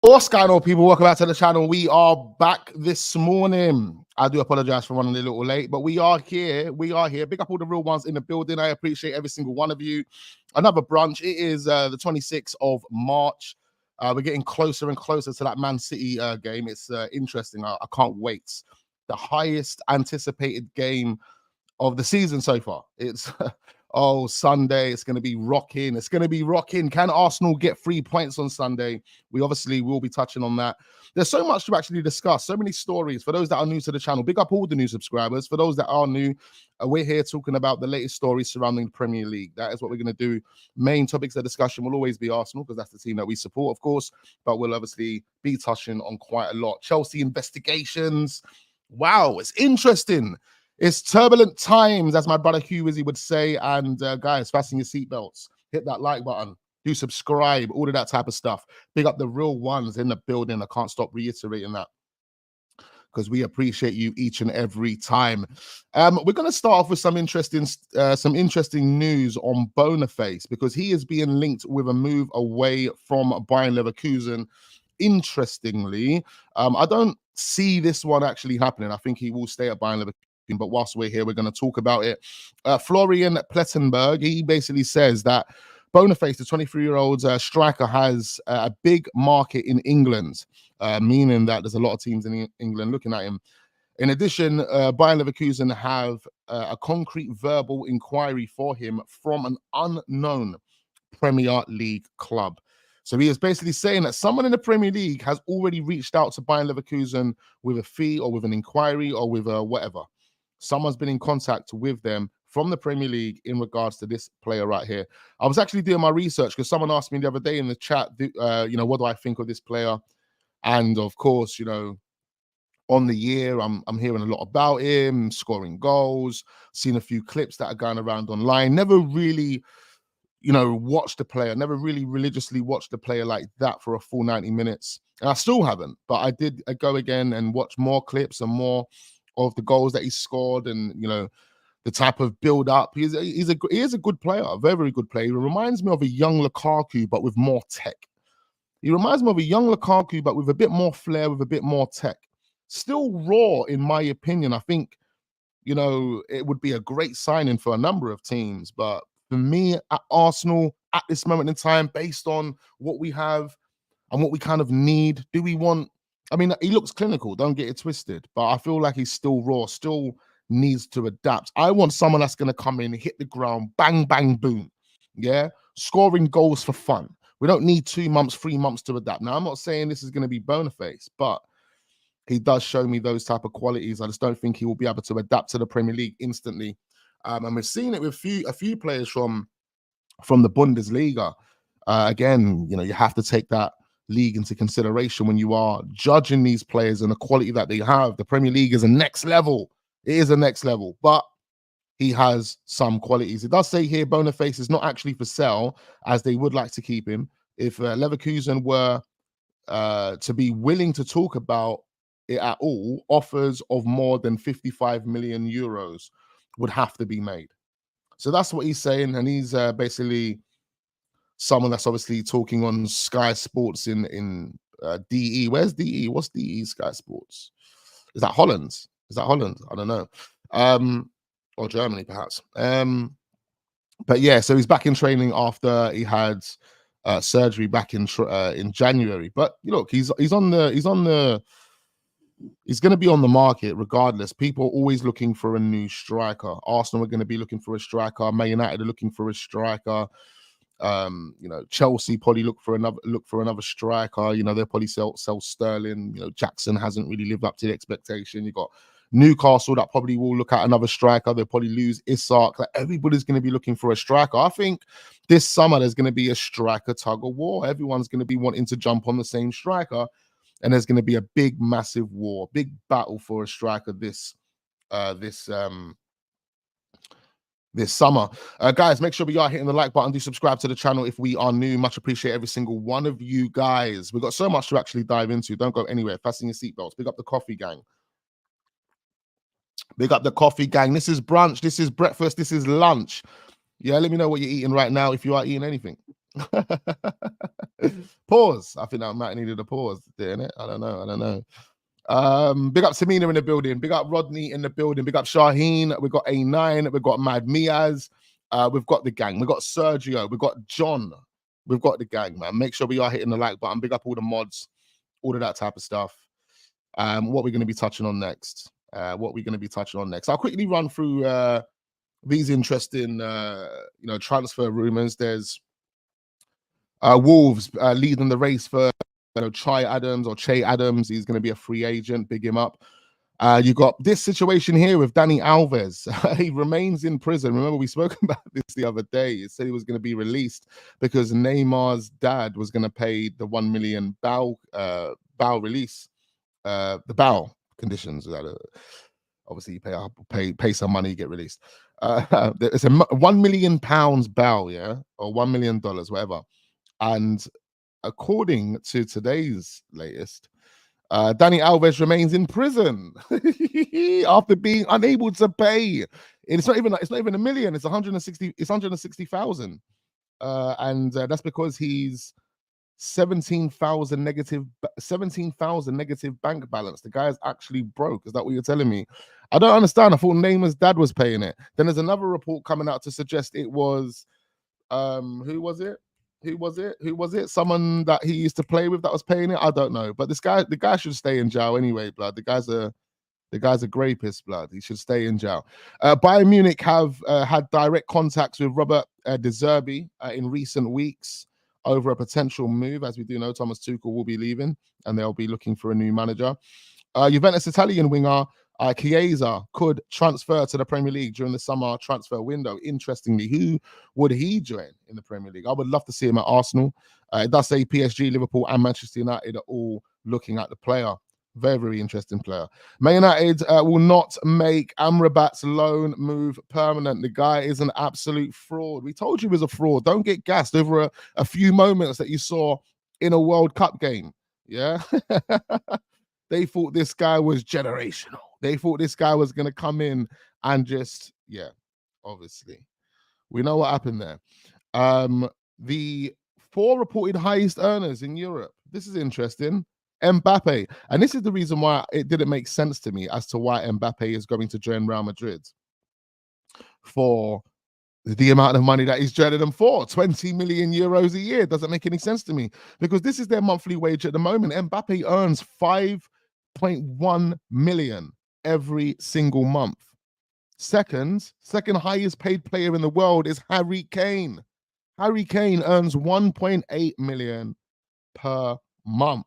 What's going on, people? Welcome back to the channel. We are back this morning. I do apologize for running a little late, but we are here. We are here. Big up all the real ones in the building. I appreciate every single one of you. Another brunch. It is the 26th of March. We're getting closer and closer to that Man City game. It's interesting. I can't wait. The highest anticipated game of the season so far. It's oh, Sunday. It's going to be rocking. It's going to be rocking. Can Arsenal get 3 points on Sunday? We obviously will be touching on that. There's so much to actually discuss. So many stories. For those that are new to the channel, big up all the new subscribers. For those that are new, we're here talking about the latest stories surrounding the Premier League. That is what we're going to do. Main topics of discussion will always be Arsenal, because that's the team that we support, of course. But we'll obviously be touching on quite a lot. Chelsea investigations. Wow, it's interesting. It's turbulent times, as my brother Hugh Wizzy would say. And guys, fasten your seatbelts. Hit that like button. Do subscribe. All of that type of stuff. Big up the real ones in the building. I can't stop reiterating that, because we appreciate you each and every time. We're going to start off with some interesting news on Boniface, because he is being linked with a move away from Bayern Leverkusen. Interestingly, I don't see this one actually happening. I think he will stay at Bayern Leverkusen. But whilst we're here, we're going to talk about it. Florian Plettenberg, he basically says that Boniface, the 23-year-old striker, has a big market in England, meaning that there's a lot of teams in England looking at him. In addition, Bayern Leverkusen have a concrete verbal inquiry for him from an unknown Premier League club. So he is basically saying that someone in the Premier League has already reached out to Bayern Leverkusen with a fee or with an inquiry or with whatever. Someone's been in contact with them from the Premier League in regards to this player right here. I was actually doing my research because someone asked me the other day in the chat, what do I think of this player? And of course, on the year, I'm hearing a lot about him, scoring goals, seen a few clips that are going around online. Never really, watched the player, never really religiously watched the player like that for a full 90 minutes. And I still haven't, but I did go again and watch more clips and more of the goals that he scored, and the type of build up. He is a good player, a very, very good player. He reminds me of a young Lukaku, but with more tech. He reminds me of a young Lukaku, but with a bit more flair, with a bit more tech. Still raw, in my opinion. I think it would be a great signing for a number of teams, but for me at Arsenal at this moment in time, based on what we have and what we kind of need, do we want? I mean, he looks clinical, don't get it twisted, but I feel like he's still raw, still needs to adapt. I want someone that's going to come in, hit the ground, bang, bang, boom. Yeah, scoring goals for fun. We don't need 2 months, 3 months to adapt. Now, I'm not saying this is going to be Boniface, but he does show me those type of qualities. I just don't think he will be able to adapt to the Premier League instantly. And we've seen it with a few players from the Bundesliga. Again, you have to take that league into consideration when you are judging these players and the quality that they have. The Premier League is a next level. It is a next level, but he has some qualities. It does say here Boniface is not actually for sale, as they would like to keep him. If Leverkusen were to be willing to talk about it at all, offers of more than 55 million euros would have to be made. So that's what he's saying, and he's basically someone that's obviously talking on Sky Sports in DE. Where's DE? What's DE Sky Sports? Is that Holland? Is that Holland? I don't know. Or Germany, perhaps. But yeah, so he's back in training after he had surgery back in January. But look, he's going to be on the market regardless. People are always looking for a new striker. Arsenal are going to be looking for a striker. Man United are looking for a striker. Chelsea probably look for another striker. They'll probably sell Sterling. Jackson hasn't really lived up to the expectation. You got Newcastle that probably will look at another striker. They'll probably lose Isak. Like, everybody's going to be looking for a striker. I think this summer there's going to be a striker tug of war. Everyone's going to be wanting to jump on the same striker, and there's going to be a big, massive war, big battle for a striker this summer. Guys, make sure we are hitting the like button. Do subscribe to the channel if we are new. Much appreciate every single one of you guys. We've got so much to actually dive into. Don't go anywhere. Fasten your seatbelts. Big up the coffee gang. Big up the coffee gang. This is brunch. This is breakfast. This is lunch. Yeah, let me know what you're eating right now if you are eating anything. Pause. I think that might have needed a pause, didn't it? I don't know. Big up Samina in the building. Big up Rodney in the building. Big up Shaheen. We've got A9. We've got Mad Miaz. We've got the gang. We've got Sergio. We've got John. We've got the gang, man. Make sure we are hitting the like button. Big up all the mods, all of that type of stuff. What we're going to be touching on next. I'll quickly run through these interesting, transfer rumors. There's Wolves leading the race for Che Adams. He's going to be a free agent. Big him up. You got this situation here with Dani Alves. He remains in prison. Remember, we spoke about this the other day. It said he was going to be released because Neymar's dad was going to pay the 1 million bow release, the bow conditions. Obviously, you pay some money, you get released. It's a £1 million bow, yeah, or $1 million, whatever. And according to today's latest, Dani Alves remains in prison after being unable to pay. It's not even $1 million. It's 160,000, and that's because he's 17,000 negative bank balance. The guy is actually broke. Is that what you're telling me? I don't understand. I thought Neymar's dad was paying it. Then there's another report coming out to suggest it was who was it? Someone that he used to play with that was paying it. I don't know. But the guy should stay in jail anyway, blood. The guy's a grapist, blood. He should stay in jail. Bayern Munich have had direct contacts with Robert De Zerbi in recent weeks over a potential move. As we do know, Thomas Tuchel will be leaving and they'll be looking for a new manager. Juventus Italian winger Chiesa could transfer to the Premier League during the summer transfer window. Interestingly, who would he join in the Premier League? I would love to see him at Arsenal. It does say PSG, Liverpool, and Manchester United are all looking at the player. Very, very interesting player. Man United will not make Amrabat's loan move permanent. The guy is an absolute fraud. We told you he was a fraud. Don't get gassed over a few moments that you saw in a World Cup game. Yeah. They thought this guy was generational. They thought this guy was going to come in and just, obviously. We know what happened there. The 4 reported highest earners in Europe. This is interesting. Mbappe. And this is the reason why it didn't make sense to me as to why Mbappe is going to join Real Madrid. For the amount of money that he's joining them for, 20 million euros a year. Doesn't make any sense to me because this is their monthly wage at the moment. Mbappe earns 5.1 million every single month. Second highest paid player in the world is Harry Kane. Harry Kane earns 1.8 million per month.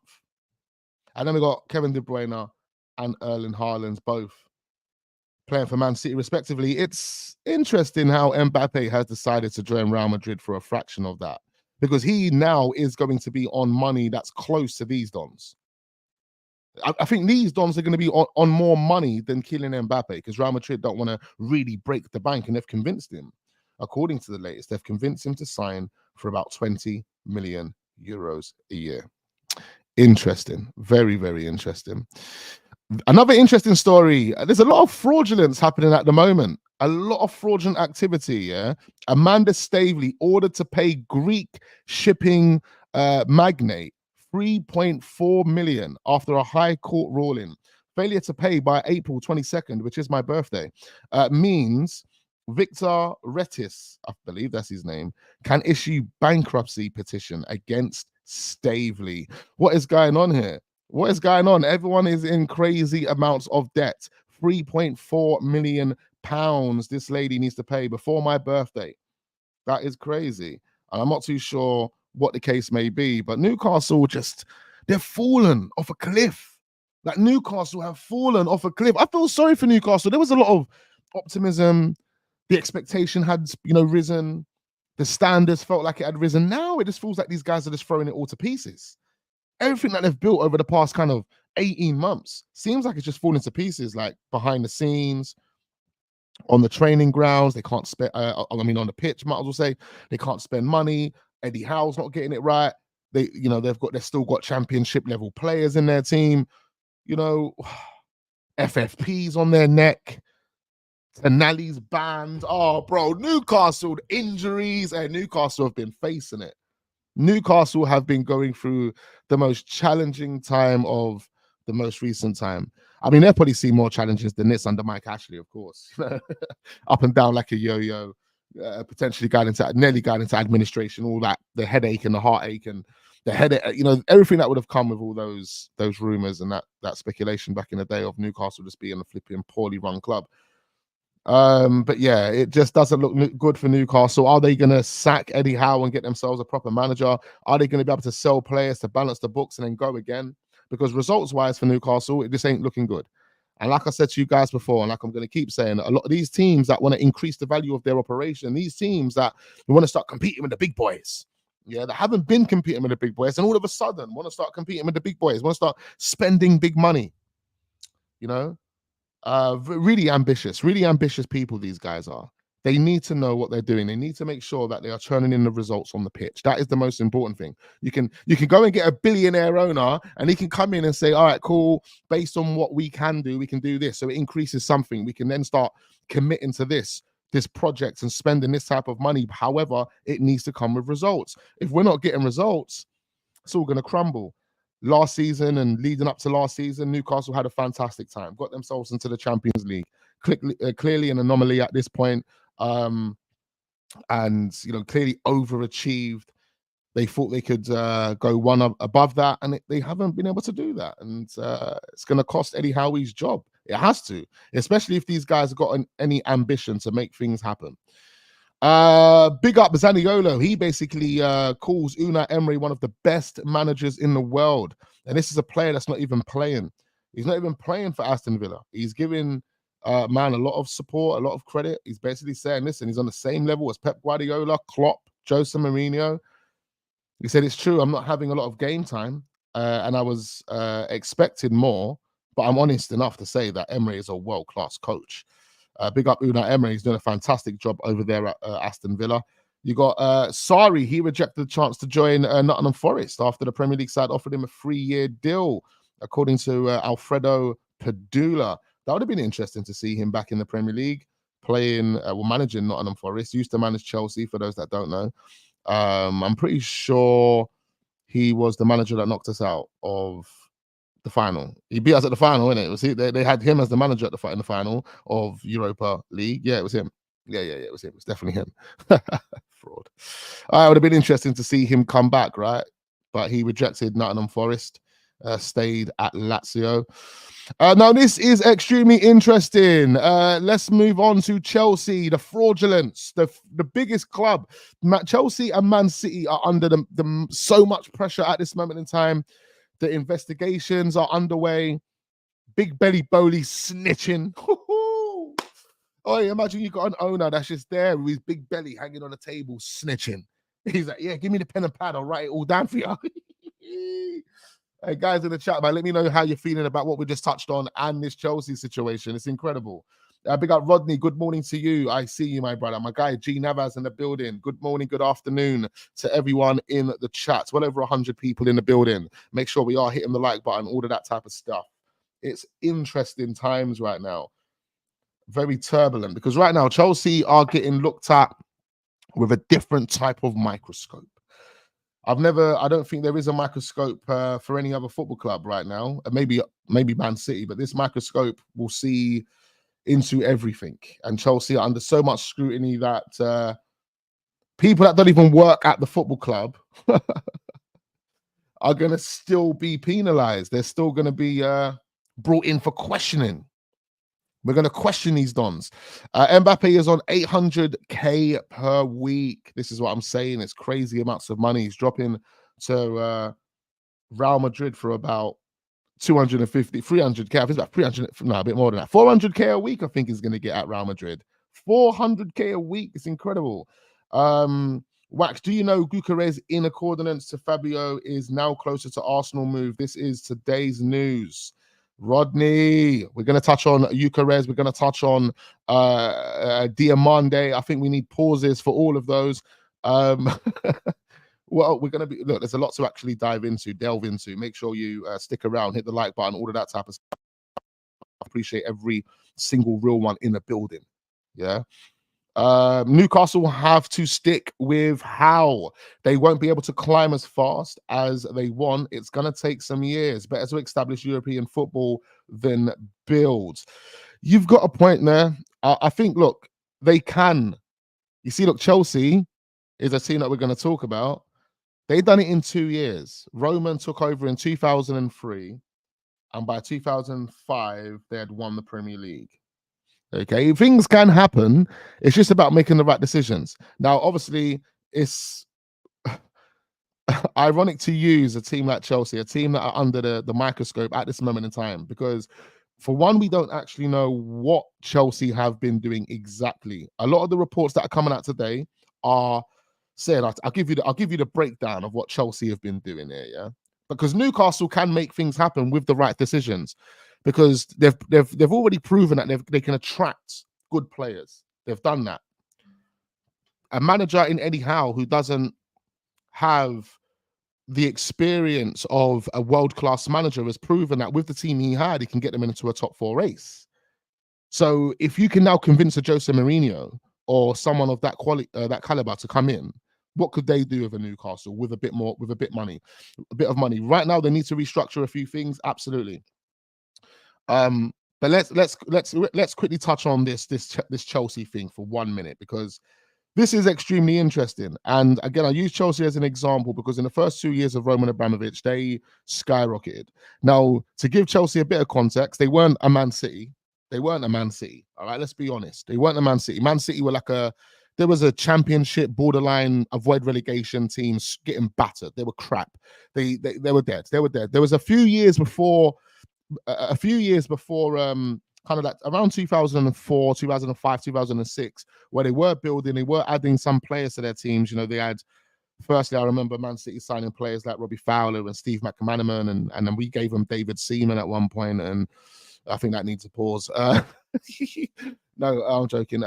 And then we got Kevin De Bruyne and Erling Haaland both playing for Man City respectively. It's interesting how Mbappe has decided to join Real Madrid for a fraction of that because he now is going to be on money that's close to these dons. I think these dons are going to be on more money than Kylian Mbappe because Real Madrid don't want to really break the bank, and they've convinced him. According to the latest, they've convinced him to sign for about 20 million euros a year. Interesting. Very, very interesting. Another interesting story. There's a lot of fraudulence happening at the moment. A lot of fraudulent activity, yeah? Amanda Stavely ordered to pay Greek shipping magnate 3.4 million after a high court ruling. Failure to pay by April 22nd, which is my birthday, means Victor Retis, I believe that's his name, can issue bankruptcy petition against Stavely. What is going on here? What is going on? Everyone is in crazy amounts of debt. 3.4 million pounds this lady needs to pay before my birthday. That is crazy. And I'm not too sure what the case may be, but Newcastle they've fallen off a cliff. Like Newcastle have fallen off a cliff. I feel sorry for Newcastle. There was a lot of optimism. The expectation had, risen. The standards felt like it had risen. Now it just feels like these guys are just throwing it all to pieces. Everything that they've built over the past kind of 18 months seems like it's just falling to pieces, like behind the scenes, on the training grounds. They can't spend, on the pitch, might as well say, they can't spend money. Eddie Howe's not getting it right. They've still got championship level players in their team. FFP's on their neck. Tonali's banned. Oh, bro, Newcastle, injuries, and Newcastle have been facing it. Newcastle have been going through the most challenging time of the most recent time. I mean, they'll probably see more challenges than this under Mike Ashley, of course. Up and down like a yo-yo, potentially nearly going into administration, all that, the headache and the heartache and the headache, everything that would have come with all those rumors and that speculation back in the day of Newcastle just being a flipping poorly run club. But yeah, it just doesn't look good for Newcastle. Are they going to sack Eddie Howe and get themselves a proper manager? Are they going to be able to sell players to balance the books and then go again? Because results-wise for Newcastle, it just ain't looking good. And like I said to you guys before, and like I'm going to keep saying, a lot of these teams that want to increase the value of their operation, these teams that want to start competing with the big boys, that haven't been competing with the big boys, and all of a sudden want to start competing with the big boys, want to start spending big money, really ambitious people these guys are. They need to know what they're doing. They need to make sure that they are turning in the results on the pitch. That is the most important thing. You can go and get a billionaire owner and he can come in and say, all right, cool, based on what we can do this. So it increases something. We can then start committing to this project and spending this type of money. However, it needs to come with results. If we're not getting results, it's all going to crumble. Last season and leading up to last season, Newcastle had a fantastic time, got themselves into the Champions League. Clearly an anomaly at this point, and clearly overachieved. They thought they could go one above that, and they haven't been able to do that. And it's going to cost Eddie Howe his job. It has to, especially if these guys have got any ambition to make things happen. Big up Zaniolo. He basically calls Unai Emery one of the best managers in the world. And this is a player that's not even playing. He's not even playing for Aston Villa. He's giving man a lot of support, a lot of credit. He's basically saying, listen, he's on the same level as Pep Guardiola, Klopp, Jose Mourinho. He said, it's true, I'm not having a lot of game time, and I was expecting more, but I'm honest enough to say that Emery is a world-class coach. Big up Unai Emery. He's doing a fantastic job over there at Aston Villa. You got Sarri. He rejected the chance to join Nottingham Forest after the Premier League side offered him a 3-year deal, according to Alfredo Padula. That would have been interesting to see him back in the Premier League, managing Nottingham Forest. He used to manage Chelsea, for those that don't know. I'm pretty sure he was the manager that knocked us out of the final. He beat us at the final, innit? They had him as the manager in the final of Europa League. Yeah, it was him. Yeah, it was him. It's definitely him. Fraud. It would have been interesting to see him come back, right? But he rejected Nottingham Forest, stayed at Lazio. Now, this is extremely interesting. Let's move on to Chelsea, the fraudulence, the biggest club. Chelsea and Man City are under so much pressure at this moment in time. The investigations are underway. Big Belly Bowley snitching. Oh, imagine you got an owner that's just there with his big belly hanging on the table snitching. He's like, yeah, give me the pen and pad. I'll write it all down for you. Hey, guys in the chat, man, let me know how you're feeling about what we just touched on and this Chelsea situation. It's incredible. Big up Rodney. Good morning to you. I see you, my brother. My guy G Navas in the building. Good morning, good afternoon to everyone in the chat. Well over 100 people in the building. Make sure we are hitting the like button, all of that type of stuff. It's interesting times right now. Very turbulent, because right now Chelsea are getting looked at with a different type of microscope. I don't think there is a microscope for any other football club right now. Maybe Man City, but this microscope will see into everything. And Chelsea are under so much scrutiny that people that don't even work at the football club are going to still be penalized. They're still going to be brought in for questioning. We're going to question these dons. Mbappe is on 800k per week. This is what I'm saying. It's crazy amounts of money. He's dropping to Real Madrid for about 250, 300k. I think it's about 300, no, a bit more than that. 400k a week, I think, is going to get at Real Madrid. 400k a week. It's incredible. Wax, do you know Gyökeres in accordance to Fabio is now closer to Arsenal move? This is today's news. Rodney, we're going to touch on Gyökeres. We're going to touch on Diomande. I think we need pauses for all of those. Well, we're going to be, look, there's a lot to actually delve into. Make sure you stick around, hit the like button, all of that type of stuff. I appreciate every single real one in the building. Yeah. Newcastle have to stick with Howe. They won't be able to climb as fast as they want. It's going to take some years. Better to establish European football than build. You've got a point there. I think, look, they can. You see, look, Chelsea is a team that we're going to talk about. They done it in 2 years. Roman took over in 2003, and by 2005, they had won the Premier League. Okay, things can happen. It's just about making the right decisions. Now, obviously, it's ironic to use a team like Chelsea, a team that are under the microscope at this moment in time, because for one, we don't actually know what Chelsea have been doing exactly. A lot of the reports that are coming out today are said, I'll give you the breakdown of what Chelsea have been doing here, yeah. Because Newcastle can make things happen with the right decisions, because they've already proven that they can attract good players. They've done that. A manager in Eddie Howe who doesn't have the experience of a world-class manager has proven that with the team he had, he can get them into a top 4 race. So if you can now convince a Jose Mourinho or someone of that quality, that caliber to come in, what could they do with a Newcastle with a bit of money? Right now, they need to restructure a few things. Absolutely. But let's quickly touch on this Chelsea thing for 1 minute, because this is extremely interesting. And again, I use Chelsea as an example because in the first 2 years of Roman Abramovich, they skyrocketed. Now, to give Chelsea a bit of context, they weren't a Man City. All right, let's be honest. They weren't a Man City. Man City were there was a championship borderline avoid relegation teams getting battered. They were crap. They were dead. There was a few years before kind of like around 2004, 2005, 2006, where they were building, they were adding some players to their teams. You know, they had, firstly, I remember Man City signing players like Robbie Fowler and Steve McManaman, and then we gave them David Seaman at one point, and I think that needs a pause. No, I'm joking.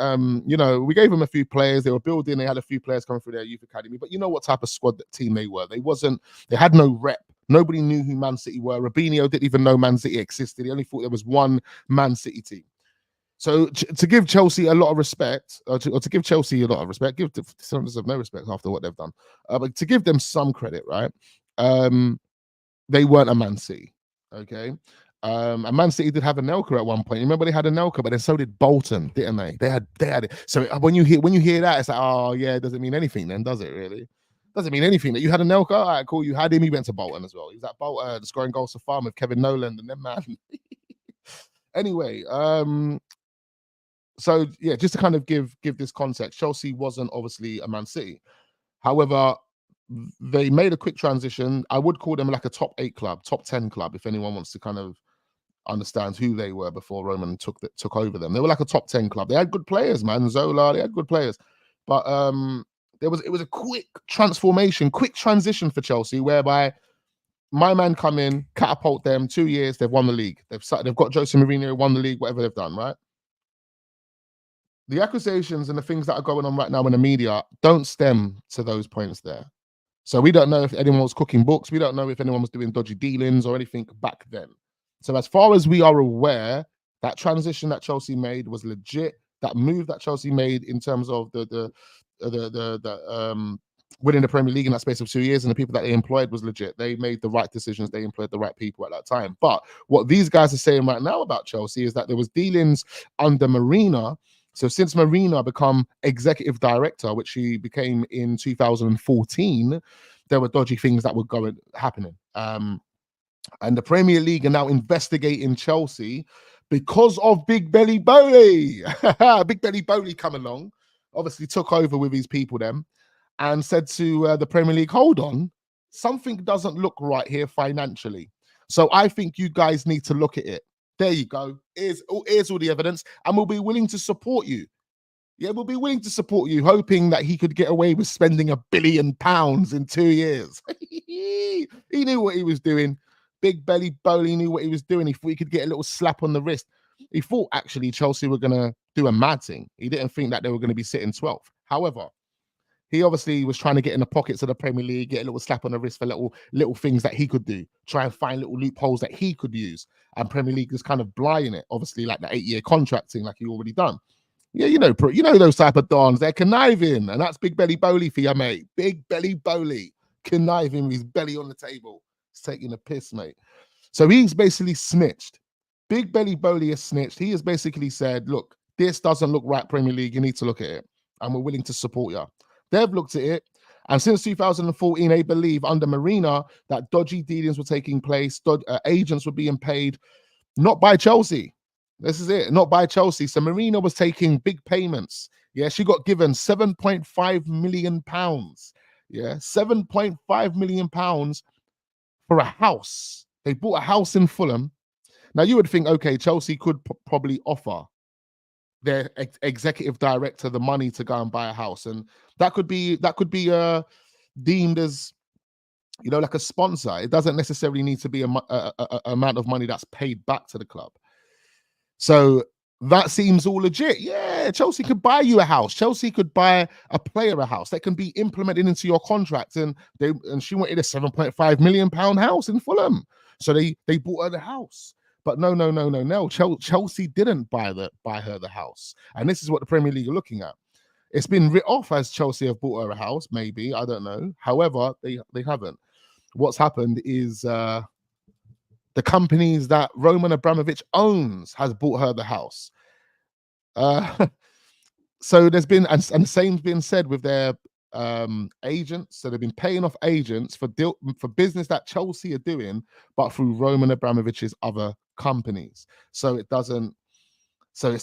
You know, we gave them a few players. They were building. They had a few players coming through their youth academy. But you know what type of squad team they were? They had no rep. Nobody knew who Man City were. Robinho didn't even know Man City existed. He only thought there was one Man City team. So to give Chelsea a lot of respect, or to give Chelsea a lot of respect, give some of no respect after what they've done. But to give them some credit, right? They weren't a Man City. Okay. And Man City did have a Anelka at one point. Remember they had a Anelka, but then so did Bolton, didn't they? They had it. So when you hear that, it's like, oh yeah, it doesn't mean anything then, does it really? Doesn't mean anything that you had a Anelka. All right, cool. You had him. He went to Bolton as well. He was at Bolton, scoring goals for Farm with Kevin Nolan and then man. Anyway, so yeah, just to kind of give this context, Chelsea wasn't obviously a Man City. However, they made a quick transition. I would call them like a top 8 club, top 10 club, if anyone wants to kind of understand who they were before Roman took over them. They were like a top 10 club. They had good players, man. Zola, they had good players. But it was a quick transformation, quick transition for Chelsea, whereby my man come in, catapult them. 2 years, they've won the league. They've got Jose Mourinho, won the league, whatever they've done, right? The accusations and the things that are going on right now in the media don't stem to those points there. So we don't know if anyone was cooking books. We don't know if anyone was doing dodgy dealings or anything back then. So as far as we are aware, that transition that Chelsea made was legit. That move that Chelsea made in terms of the winning the Premier League in that space of 2 years and the people that they employed was legit. They made the right decisions. They employed the right people at that time. But what these guys are saying right now about Chelsea is that there was dealings under Marina. So since Marina become executive director, which he became in 2014, there were dodgy things that were happening. And the Premier League are now investigating Chelsea because of Big Belly Bowley. Big Belly Bowley come along, obviously took over with his people then, and said to the Premier League, hold on, something doesn't look right here financially. So I think you guys need to look at it. There you go. Here's all the evidence, and we'll be willing to support you. Yeah, we'll be willing to support you, hoping that he could get away with spending £1 billion in 2 years. He knew what he was doing. Big Belly Bowley knew what he was doing. He thought he could get a little slap on the wrist. He thought actually Chelsea were going to do a mad thing. He didn't think that they were going to be sitting 12th. However, he obviously was trying to get in the pockets of the Premier League, get a little slap on the wrist for little things that he could do, try and find little loopholes that he could use. And Premier League is kind of blind it, obviously, like the 8-year contract thing, like he already done. Yeah, you know those type of dons. They're conniving, and that's Big Belly Bowley for you, mate. Big Belly Bowley conniving with his belly on the table. He's taking a piss, mate. So he's basically snitched. Big Belly Bowley has snitched. He has basically said, "Look, this doesn't look right, Premier League. You need to look at it, and we're willing to support you." They've looked at it, and since 2014, they believe under Marina that dodgy dealings were taking place. Agents were being paid not by Chelsea. This is it, not by Chelsea. So Marina was taking big payments. Yeah, she got given £7.5 million. Yeah, £7.5 million for a house. They bought a house in Fulham. Now you would think, okay, Chelsea could probably offer their executive director the money to go and buy a house, and that could be deemed as, you know, like a sponsor. It doesn't necessarily need to be a amount of money that's paid back to the club. So that seems all legit. Yeah, Chelsea could buy you a house. Chelsea could buy a player a house that can be implemented into your contract. And she wanted a £7.5 million house in Fulham. So they bought her the house. But no. Chelsea didn't buy her the house. And this is what the Premier League are looking at. It's been writ off as Chelsea have bought her a house, maybe. I don't know. However, they haven't. What's happened is the companies that Roman Abramovich owns has bought her the house. So there's been, and the same's been said with their agents. So they've been paying off agents for business that Chelsea are doing, but through Roman Abramovich's other companies. So it's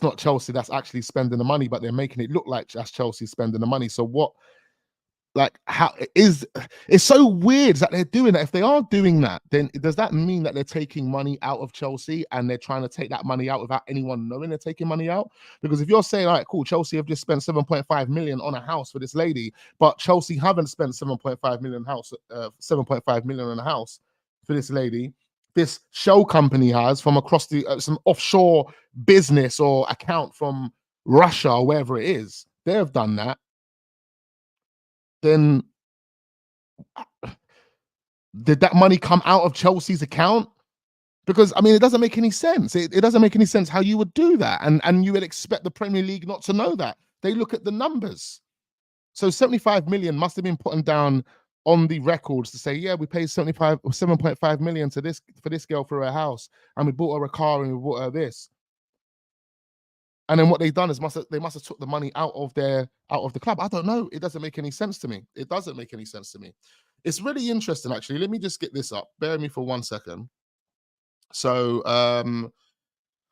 not Chelsea that's actually spending the money, but they're making it look like that's Chelsea spending the money. So what? Like, how it's so weird that they're doing that. If they are doing that, then does that mean that they're taking money out of Chelsea and they're trying to take that money out without anyone knowing they're taking money out? Because if you're saying, all right, cool, Chelsea have just spent 7.5 million on a house for this lady, but Chelsea haven't spent 7.5 million on a house for this lady. This shell company has, from across the some offshore business or account from Russia or wherever it is. They have done that. Then did that money come out of Chelsea's account? Because, I mean, it doesn't make any sense. It doesn't make any sense how you would do that. And you would expect the Premier League not to know that. They look at the numbers. So 75 million must have been put down on the records to say, yeah, we paid 7.5 million to for this girl for her house, and we bought her a car and we bought her this. And then what they've done is they must have took the money out of the club. I don't know. It doesn't make any sense to me. It doesn't make any sense to me. It's really interesting, actually. Let me just get this up. Bear with me for 1 second. So,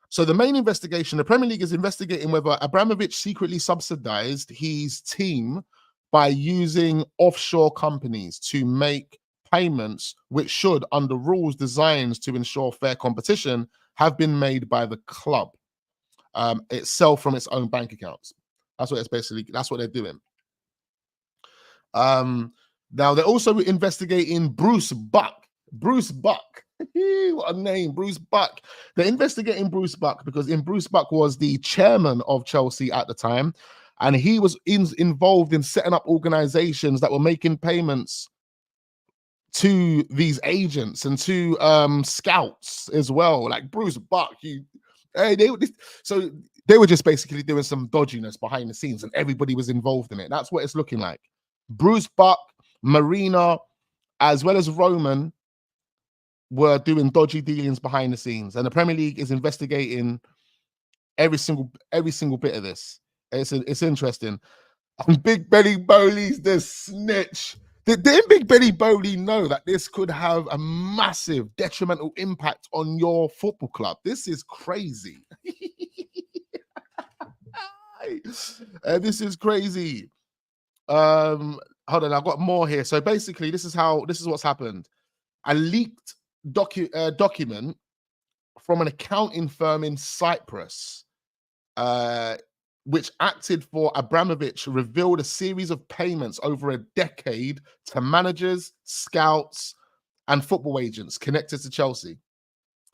so the main investigation, the Premier League is investigating whether Abramovich secretly subsidized his team by using offshore companies to make payments, which should, under rules designed to ensure fair competition, have been made by the club itself from its own bank accounts. That's what they're doing. Now they're also investigating Bruce Buck. What a name, Bruce Buck. They're investigating Bruce Buck because Bruce Buck was the chairman of Chelsea at the time, and he was involved in setting up organizations that were making payments to these agents and to scouts as well. Like Bruce Buck, they were just basically doing some dodginess behind the scenes, and everybody was involved in it. That's what it's looking like. Bruce Buck, Marina, as well as Roman, were doing dodgy dealings behind the scenes, and the Premier League is investigating every single bit of this. It's interesting. And Big Belly Bowley's the snitch. Did Big Belly Bowley know that this could have a massive detrimental impact on your football club? This is crazy. This is crazy. Hold on, I've got more here. So basically, this is what's happened. A leaked document from an accounting firm in Cyprus, which acted for Abramovich, revealed a series of payments over a decade to managers, scouts, and football agents connected to Chelsea.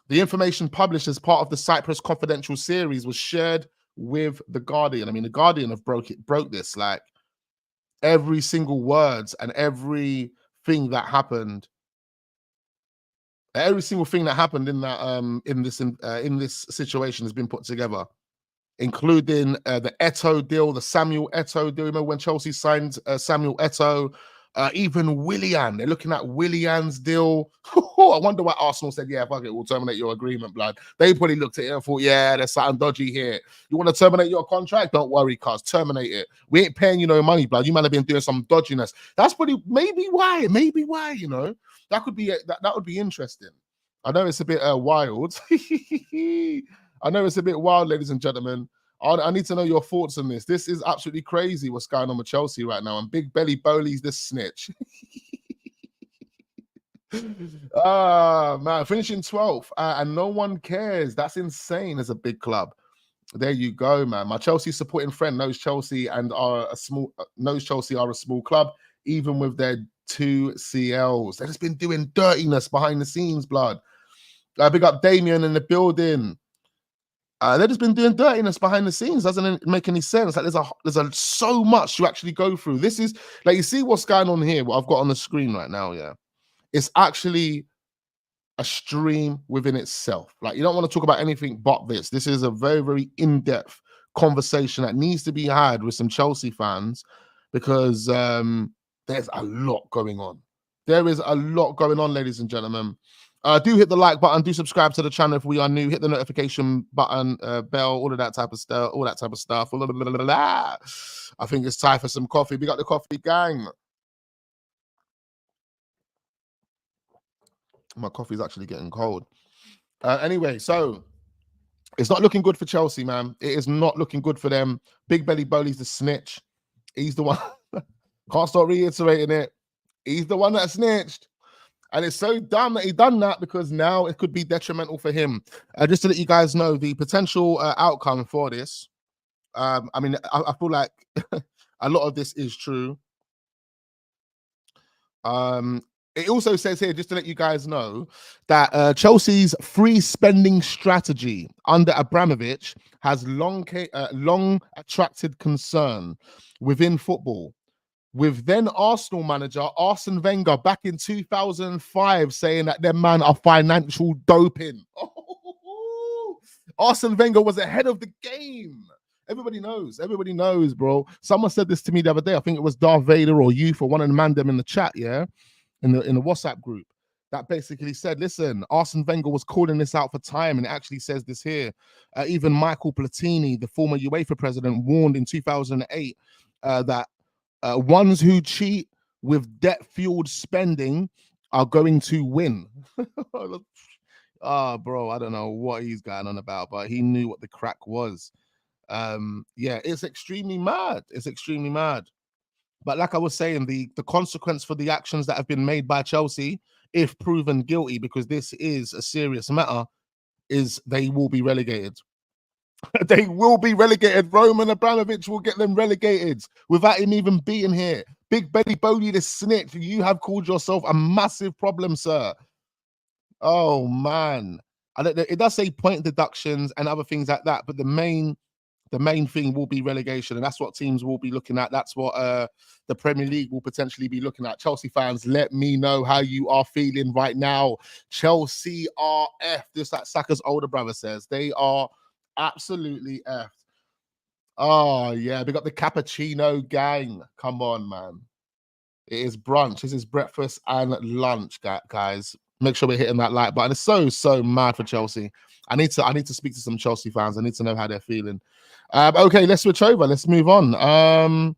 The information published as part of the Cyprus Confidential series was shared with The Guardian. I mean, The Guardian have broke this, like every single words and everything that happened. Every single thing that happened in that in this situation has been put together. including the Eto'o deal, the Samuel Eto'o deal. Remember when Chelsea signed Samuel Eto'o? Even Willian, they're looking at Willian's deal. I wonder why Arsenal said, yeah, fuck it, we'll terminate your agreement, blood. They probably looked at it and thought, yeah, there's something dodgy here. You want to terminate your contract? Don't worry, cuz, terminate it. We ain't paying you no money, blood. You might have been doing some dodginess. That's probably, maybe why, you know. That could be, that would be interesting. I know it's a bit wild. I know it's a bit wild, ladies and gentlemen. I need to know your thoughts on this. This is absolutely crazy what's going on with Chelsea right now. And Big Belly Bowley's this snitch. Man, finishing 12th and no one cares. That's insane as a big club. There you go, man. My Chelsea supporting friend knows Chelsea are a small club, even with their 2 CLs. They've just been doing dirtiness behind the scenes, blood. Big up Damien in the building. They've just been doing dirtiness behind the scenes. Doesn't make any sense. Like there's so much to actually go through. This is like, you see what's going on here, what I've got on the screen right now, yeah. It's actually a stream within itself. Like, you don't want to talk about anything but this. This is a very, very in-depth conversation that needs to be had with some Chelsea fans, because there's a lot going on. There is a lot going on, ladies and gentlemen. Do hit the like button. Do subscribe to the channel if we are new. Hit the notification button, bell, all of that type of stuff. I think it's time for some coffee. We got the coffee gang. My coffee is actually getting cold. Anyway, so it's not looking good for Chelsea, man. It is not looking good for them. Big Belly Bowley's the snitch. He's the one. Can't stop reiterating it. He's the one that snitched. And it's so dumb that he done that, because now it could be detrimental for him. Just to let you guys know, the potential outcome for this, I mean, I feel like a lot of this is true. It also says here, just to let you guys know, that Chelsea's free spending strategy under Abramovich has long attracted concern within football, with then Arsenal manager Arsene Wenger back in 2005 saying that their man are financial doping. Arsene Wenger was ahead of the game. Everybody knows, bro. Someone said this to me the other day. I think it was Darth Vader or Youth or one of the man them in the chat, yeah, in the WhatsApp group, that basically said, listen, Arsene Wenger was calling this out for time, and it actually says this here. Even Michael Platini, the former UEFA president, warned in 2008 that ones who cheat with debt-fueled spending are going to win. Bro, I don't know what he's going on about, but he knew what the crack was. Yeah, it's extremely mad. It's extremely mad. But like I was saying, the consequence for the actions that have been made by Chelsea, if proven guilty, because this is a serious matter, is they will be relegated. They will be relegated. Roman Abramovich will get them relegated without him even being here. Big Belly Bowley, the snitch, you have called yourself a massive problem, sir. Oh, man. It does say point deductions and other things like that, but the main thing will be relegation, and that's what teams will be looking at. That's what the Premier League will potentially be looking at. Chelsea fans, let me know how you are feeling right now. Chelsea are F, just like Saka's older brother says. They are absolutely effed. Oh, yeah. We got the cappuccino gang. Come on, man. It is brunch. This is breakfast and lunch, guys. Make sure we're hitting that like button. It's so mad for Chelsea. I need to speak to some Chelsea fans. I need to know how they're feeling. Okay, let's switch over. Let's move on.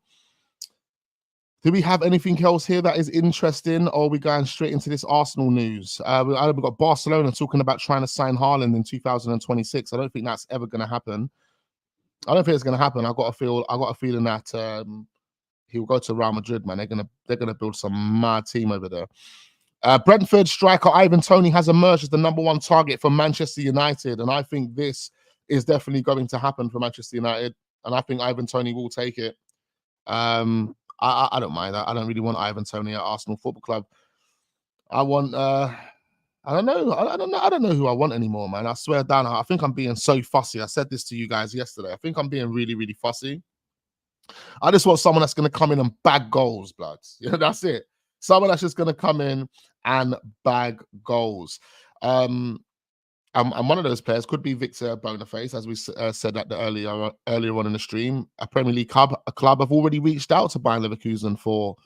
Do we have anything else here that is interesting, or are we going straight into this Arsenal news? We've got Barcelona talking about trying to sign Haaland in 2026. I don't think that's ever going to happen. I don't think it's going to happen. I got a feeling that he'll go to Real Madrid, man. They're gonna build some mad team over there. Brentford striker Ivan Toney has emerged as the #1 target for Manchester United, and I think this is definitely going to happen for Manchester United, and I think Ivan Toney will take it. I don't mind that. I don't really want Ivan Toney at Arsenal Football Club. I want I don't know who I want anymore, man. I swear down, I think I'm being so fussy. I said this to you guys yesterday. I think I'm being really, really fussy. I just want someone that's going to come in and bag goals, blood. Yeah, that's it. Someone that's just going to come in and bag goals. And one of those players could be Victor Boniface, as we said at the earlier on in the stream. A Premier League club have already reached out to Bayern Leverkusen for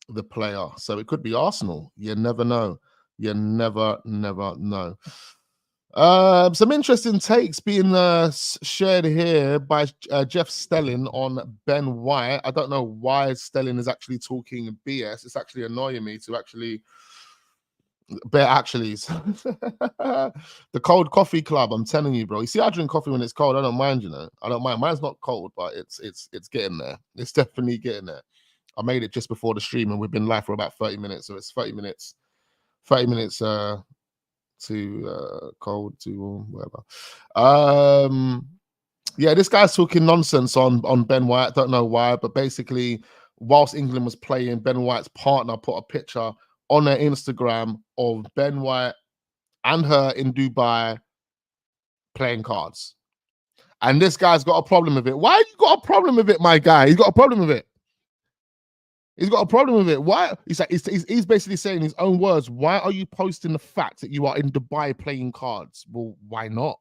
the player, so it could be Arsenal. You never know. You never know. Some interesting takes being shared here by Jeff Stelling on Ben White. I don't know why Stelling is actually talking BS. It's actually annoying me to actually. Bare actuallys. The cold coffee club, I'm telling you, bro. You see, I drink coffee when it's cold. I don't mind, you know. I don't mind. Mine's not cold, but it's getting there. It's definitely getting there. I made it just before the stream, and we've been live for about 30 minutes. So it's 30 minutes to cold to warm, whatever. Yeah, this guy's talking nonsense on Ben White. I don't know why, but basically, whilst England was playing, Ben White's partner put a picture on her Instagram of Ben White and her in Dubai playing cards. And this guy's got a problem with it. Why you got a problem with it, my guy? He's got a problem with it. He's got a problem with it. Why? He's basically saying in his own words, why are you posting the fact that you are in Dubai playing cards? Well, why not?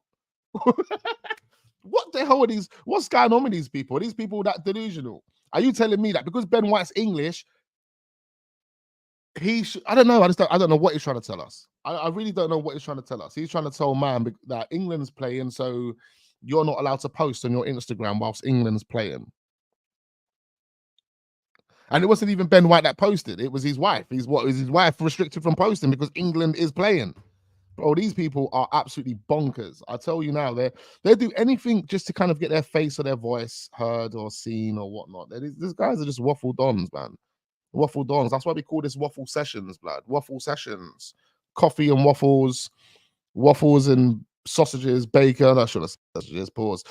What the hell are these? What's going on with these people? Are these people that delusional? Are you telling me that because Ben White's English, I don't know. I don't know what he's trying to tell us. I really don't know what he's trying to tell us. He's trying to tell man that England's playing, so you're not allowed to post on your Instagram whilst England's playing. And it wasn't even Ben White that posted. It was his wife. His wife restricted from posting because England is playing. Bro, these people are absolutely bonkers. I tell you now, they do anything just to kind of get their face or their voice heard or seen or whatnot. These guys are just waffle dons, man. Waffle dons. That's why we call this waffle sessions, blood. Waffle sessions. Coffee and waffles. Waffles and sausages, bacon. I should have said sausages, pause.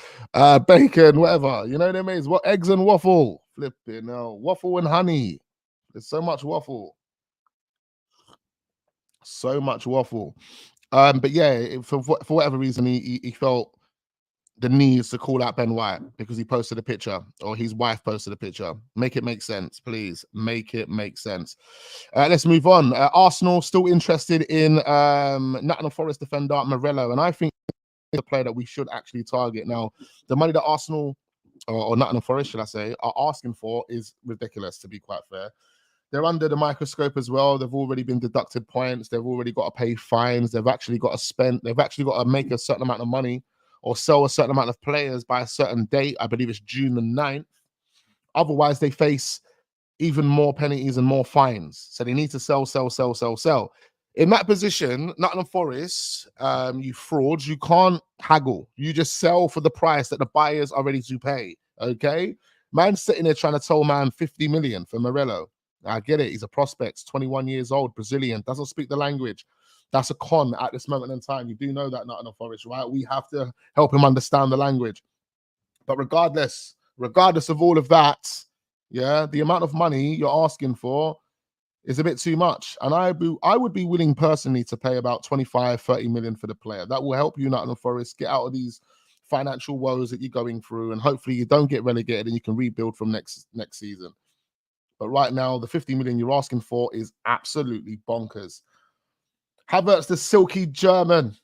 Bacon, whatever. You know what I mean? What eggs and waffle. Flipping hell. Waffle and honey. There's so much waffle. So much waffle. But yeah, for whatever reason, he felt the need to call out Ben White because he posted a picture, or his wife posted a picture. Make it make sense, please. Make it make sense. Let's move on. Arsenal still interested in Nottingham Forest defender Morello, and I think the player that we should actually target. Now, the money that Arsenal or Nottingham Forest, should I say, are asking for is ridiculous, to be quite fair. They're under the microscope as well. They've already been deducted points. They've already got to pay fines. They've actually got to make a certain amount of money or sell a certain amount of players by a certain date. I believe it's June the 9th. Otherwise, they face even more penalties and more fines. So they need to sell. In that position, Nottingham Forest, you frauds, you can't haggle. You just sell for the price that the buyers are ready to pay, okay? Man's sitting there trying to tell man 50 million for Morello. I get it. He's a prospect, 21 years old, Brazilian, doesn't speak the language. That's a con at this moment in time. You do know that, Nottingham Forest, right? We have to help him understand the language. But regardless of all of that, yeah, the amount of money you're asking for is a bit too much. And I would be willing personally to pay about 25, 30 million for the player. That will help you, Nottingham Forest, get out of these financial woes that you're going through. And hopefully you don't get relegated and you can rebuild from next season. But right now, the 50 million you're asking for is absolutely bonkers. Havertz, the silky German.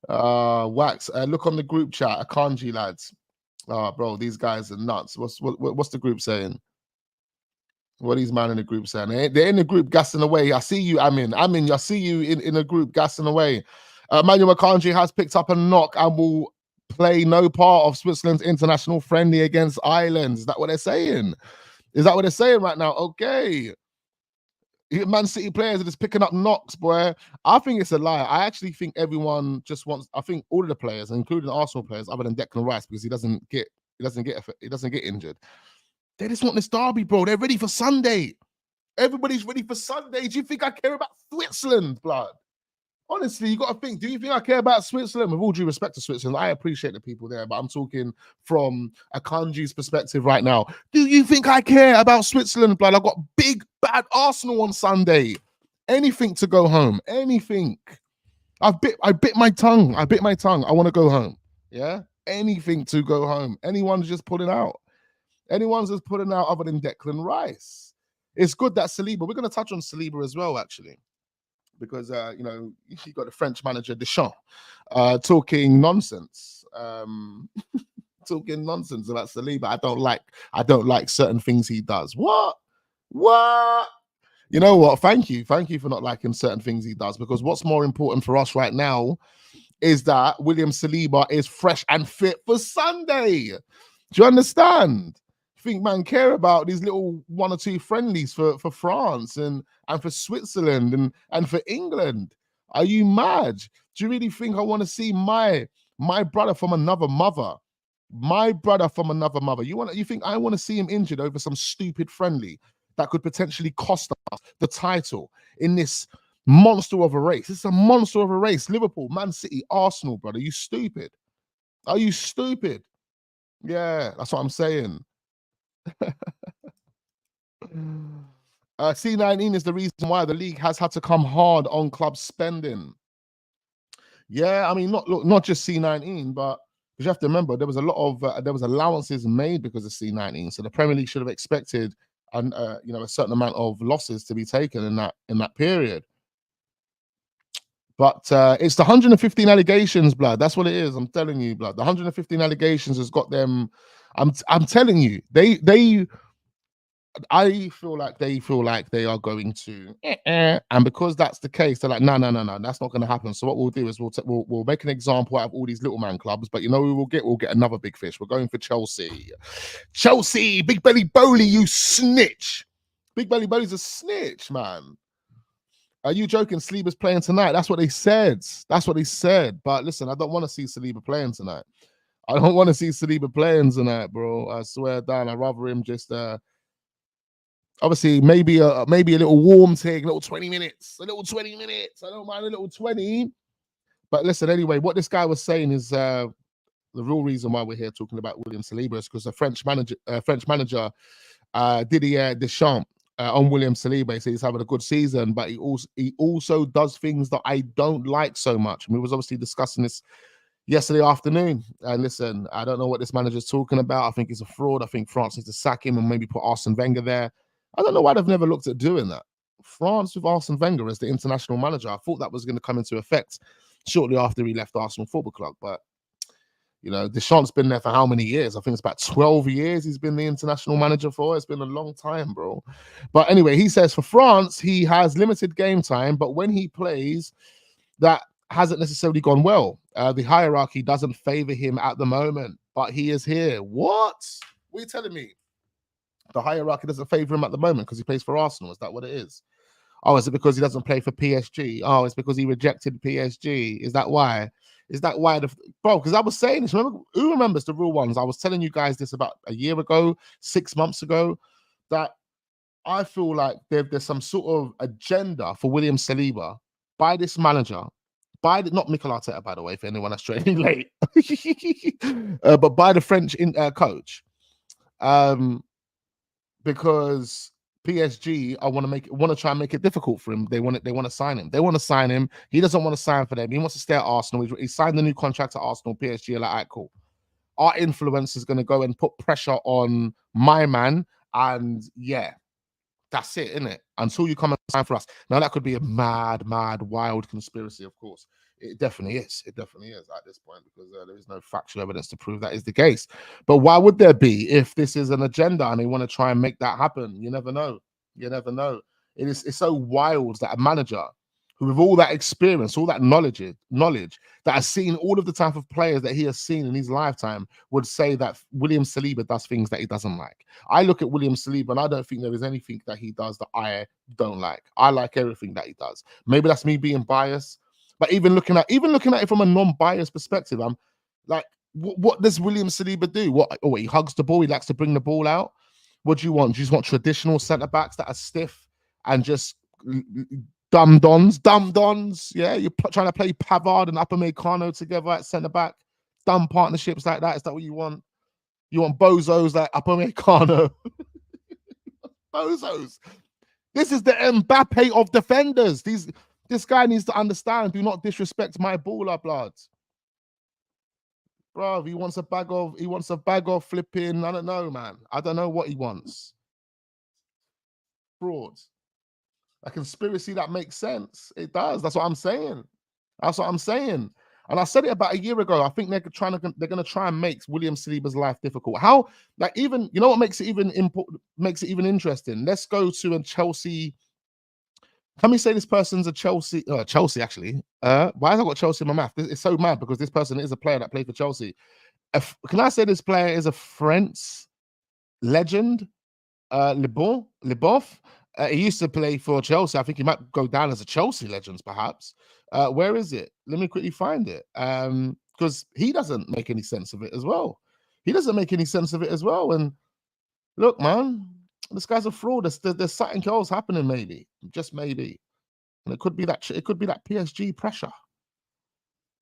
Wax. Look on the group chat. Akanji, lads. Bro, these guys are nuts. What's the group saying? What are these man in the group saying? They're in the group gassing away. I see you, Amin. Amin, I see you in the group gassing away. Manuel Akanji has picked up a knock and will play no part of Switzerland's international friendly against Ireland. Is that what they're saying? Is that what they're saying right now? Okay. Man City players are just picking up knocks, boy. I think it's a lie. I actually think everyone just wants. I think all of the players, including Arsenal players, other than Declan Rice, because he doesn't get injured. They just want this derby, bro. They're ready for Sunday. Everybody's ready for Sunday. Do you think I care about Switzerland, blood? Honestly, you got to think, do you think I care about Switzerland? With all due respect to Switzerland, I appreciate the people there, but I'm talking from Akanji's perspective right now. Do you think I care about Switzerland, blood? I've got big, bad Arsenal on Sunday. Anything to go home. Anything. I bit my tongue. I want to go home. Yeah? Anything to go home. Anyone's just pulling out. Anyone's just putting out other than Declan Rice. It's good that Saliba, we're going to touch on Saliba as well, actually. because you know, you got the French manager Deschamps talking nonsense. Talking nonsense about Saliba. I don't like certain things he does. What? You know what? Thank you for not liking certain things he does, because what's more important for us right now is that William Saliba is fresh and fit for Sunday. Do you understand? I think man care about these little 1 or 2 friendlies for France and for Switzerland and for England. Are you mad? Do you really think I want to see my brother from another mother? My brother from another mother. You think I want to see him injured over some stupid friendly that could potentially cost us the title in this monster of a race? It's a monster of a race. Liverpool, Man City, Arsenal, brother. Are you stupid? Are you stupid? Yeah, that's what I'm saying. C19 is the reason why the league has had to come hard on club spending. Yeah, I mean, not just C19, but because you have to remember there was a lot of there was allowances made because of C19. So the Premier League should have expected you know, a certain amount of losses to be taken in that period. But it's the 115 allegations, blood. That's what it is. I'm telling you, blood. The 115 allegations has got them. I'm telling you, I feel like they are going to, and because that's the case, they're like, no, that's not going to happen. So what we'll do is we'll make an example out of all these little man clubs, but you know, we'll get another big fish. We're going for Chelsea, Big Belly Bowley, you snitch. Big Belly Bowley's a snitch, man. Are you joking? Saliba's playing tonight. That's what they said. But listen, I don't want to see Saliba playing tonight. I don't want to see Saliba playing tonight, bro. I swear down. I'd rather him just obviously maybe a little warm take, a little 20 minutes. I don't mind a little 20. But listen, anyway, what this guy was saying is the real reason why we're here talking about William Saliba is because the French manager Didier Deschamps on William Saliba. He said he's having a good season, but he also does things that I don't like so much. And we was obviously discussing this yesterday afternoon. And listen, I don't know what this manager's talking about. I think he's a fraud. I think France needs to sack him and maybe put Arsene Wenger there. I don't know why they've never looked at doing that. France with Arsene Wenger as the international manager. I thought that was going to come into effect shortly after he left Arsenal Football Club, but you know, Deschamps been there for how many years? I think it's about 12 years he's been the international manager for. It's been a long time, bro. But anyway, he says for France, he has limited game time, but when he plays, that hasn't necessarily gone well. The hierarchy doesn't favor him at the moment, but he is here. What are you telling me? The hierarchy doesn't favor him at the moment because he plays for Arsenal. Is that what it is? Oh, is it because he doesn't play for PSG? Oh, it's because he rejected PSG. Is that why? Bro, because I was saying this. Remember, who remembers the real ones? I was telling you guys this about a year ago, 6 months ago, that I feel like there's some sort of agenda for William Saliba by this manager, not Mikel Arteta, by the way, for anyone that's training late, but by the French coach, because PSG, I want to try and make it difficult for him. They want to sign him. They want to sign him. He doesn't want to sign for them. He wants to stay at Arsenal. He signed a new contract at Arsenal. PSG are like, all right, cool. Our influence is going to go and put pressure on my man. And yeah, that's it, isn't it? Until you come and sign for us. Now, that could be a mad, wild conspiracy, of course. It definitely is. It definitely is at this point, because there is no factual evidence to prove that is the case. But why would there be if this is an agenda and they want to try and make that happen? You never know. It's so wild that a manager who, with all that experience, all that knowledge, that has seen all of the type of players that he has seen in his lifetime, would say that William Saliba does things that he doesn't like. I look at William Saliba and I don't think there is anything that he does that I don't like. I like everything that he does. Maybe that's me being biased. But even looking at it from a non-biased perspective, I'm like, what does William Saliba do? He hugs the ball. He likes to bring the ball out. What do you want? Do you just want traditional centre backs that are stiff and just dumb dons? Yeah, you're trying to play Pavard and Upamecano together at centre back. Dumb partnerships like that. Is that what you want? You want bozos like Upamecano? Bozos. This is the Mbappe of defenders. This guy needs to understand. Do not disrespect my baller, blood. Bro, he wants a bag of flipping. I don't know, man. I don't know what he wants. Fraud. A conspiracy that makes sense. It does. That's what I'm saying. That's what I'm saying. And I said it about a year ago. I think they're going to try and make William Saliba's life difficult. How, like, even, you know what makes it even makes it even interesting? Let's go to a Chelsea. Can we say this person's a Chelsea? Chelsea, actually. Why has I got Chelsea in my mouth? It's so mad because this person is a player that played for Chelsea. Can I say this player is a French legend? Liboff. He used to play for Chelsea. I think he might go down as a Chelsea legend, perhaps. Where is it? Let me quickly find it. Because he doesn't make any sense of it as well. He doesn't make any sense of it as well. And look, man, this guy's a fraud. There's something else happening, maybe, just maybe. And it could be that. It could be that PSG pressure.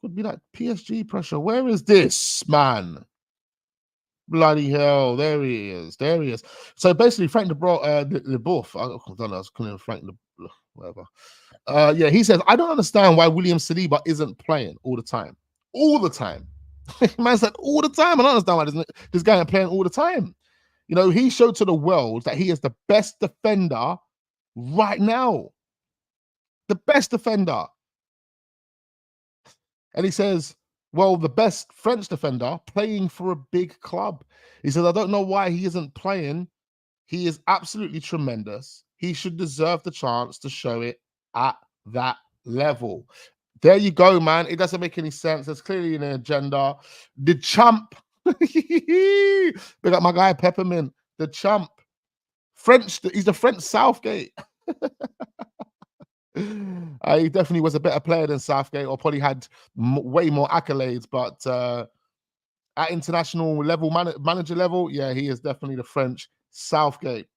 Could be that PSG pressure. Where is this man? Bloody hell! There he is. There he is. So basically, Frank Leboeuf. I don't know. I was calling him Frank whatever. Yeah, he says, I don't understand why William Saliba isn't playing all the time. All the time. Man said all the time. I don't understand why this guy ain't playing all the time. You know, he showed to the world that he is the best defender right now. The best defender. And he says, well, the best French defender playing for a big club. He says, I don't know why he isn't playing. He is absolutely tremendous. He should deserve the chance to show it at that level. There you go, man. It doesn't make any sense. There's clearly an agenda. The champ. Big up my guy Peppermint. The champ. French. He's the French Southgate. He definitely was a better player than Southgate, or probably had way more accolades. But at international level, manager level, yeah, he is definitely the French Southgate.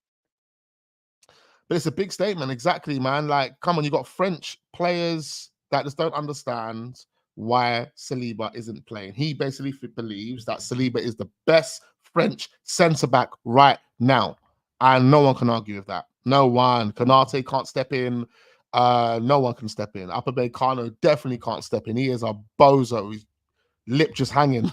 But it's a big statement, exactly, man. Like, come on, you got French players that just don't understand why Saliba isn't playing. He basically believes that Saliba is the best French centre-back right now. And no one can argue with that. No one. Konate can't step in. No one can step in. Upamecano definitely can't step in. He is a bozo. His lip just hanging.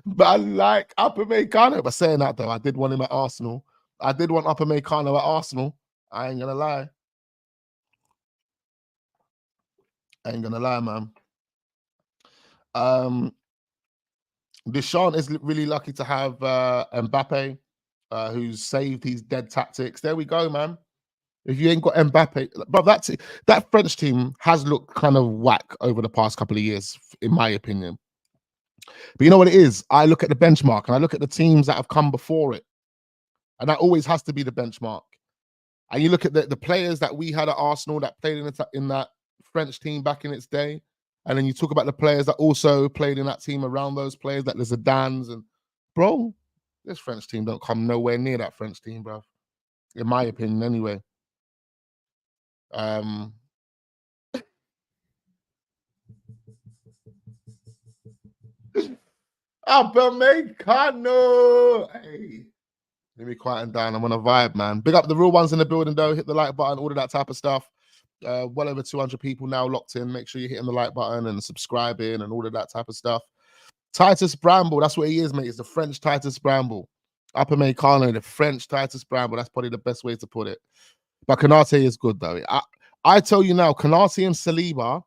But I like Upamecano. But saying that, though, I did want him at Arsenal. I did want Upamecano at Arsenal. I ain't gonna lie. I ain't gonna lie, man. Deschamps is really lucky to have Mbappe, who's saved his dead tactics. There we go, man. If you ain't got Mbappe, but that French team has looked kind of whack over the past couple of years, in my opinion. But you know what it is? I look at the benchmark and I look at the teams that have come before it. And that always has to be the benchmark. And you look at the players that we had at Arsenal that played in that French team back in its day. And then you talk about the players that also played in that team around those players, like the Zidanes. And, bro, this French team don't come nowhere near that French team, bro. In my opinion, anyway. Upamecano. Hey. Let me quieten down. I'm on a vibe, man. Big up the real ones in the building, though. Hit the like button, all of that type of stuff. Well over 200 people now locked in. Make sure you're hitting the like button and subscribing and all of that type of stuff. Titus Bramble, that's what he is, mate. It's the French Titus Bramble. Upamecano, the French Titus Bramble. That's probably the best way to put it. But Konate is good, though. I tell you now, Konate and Saliba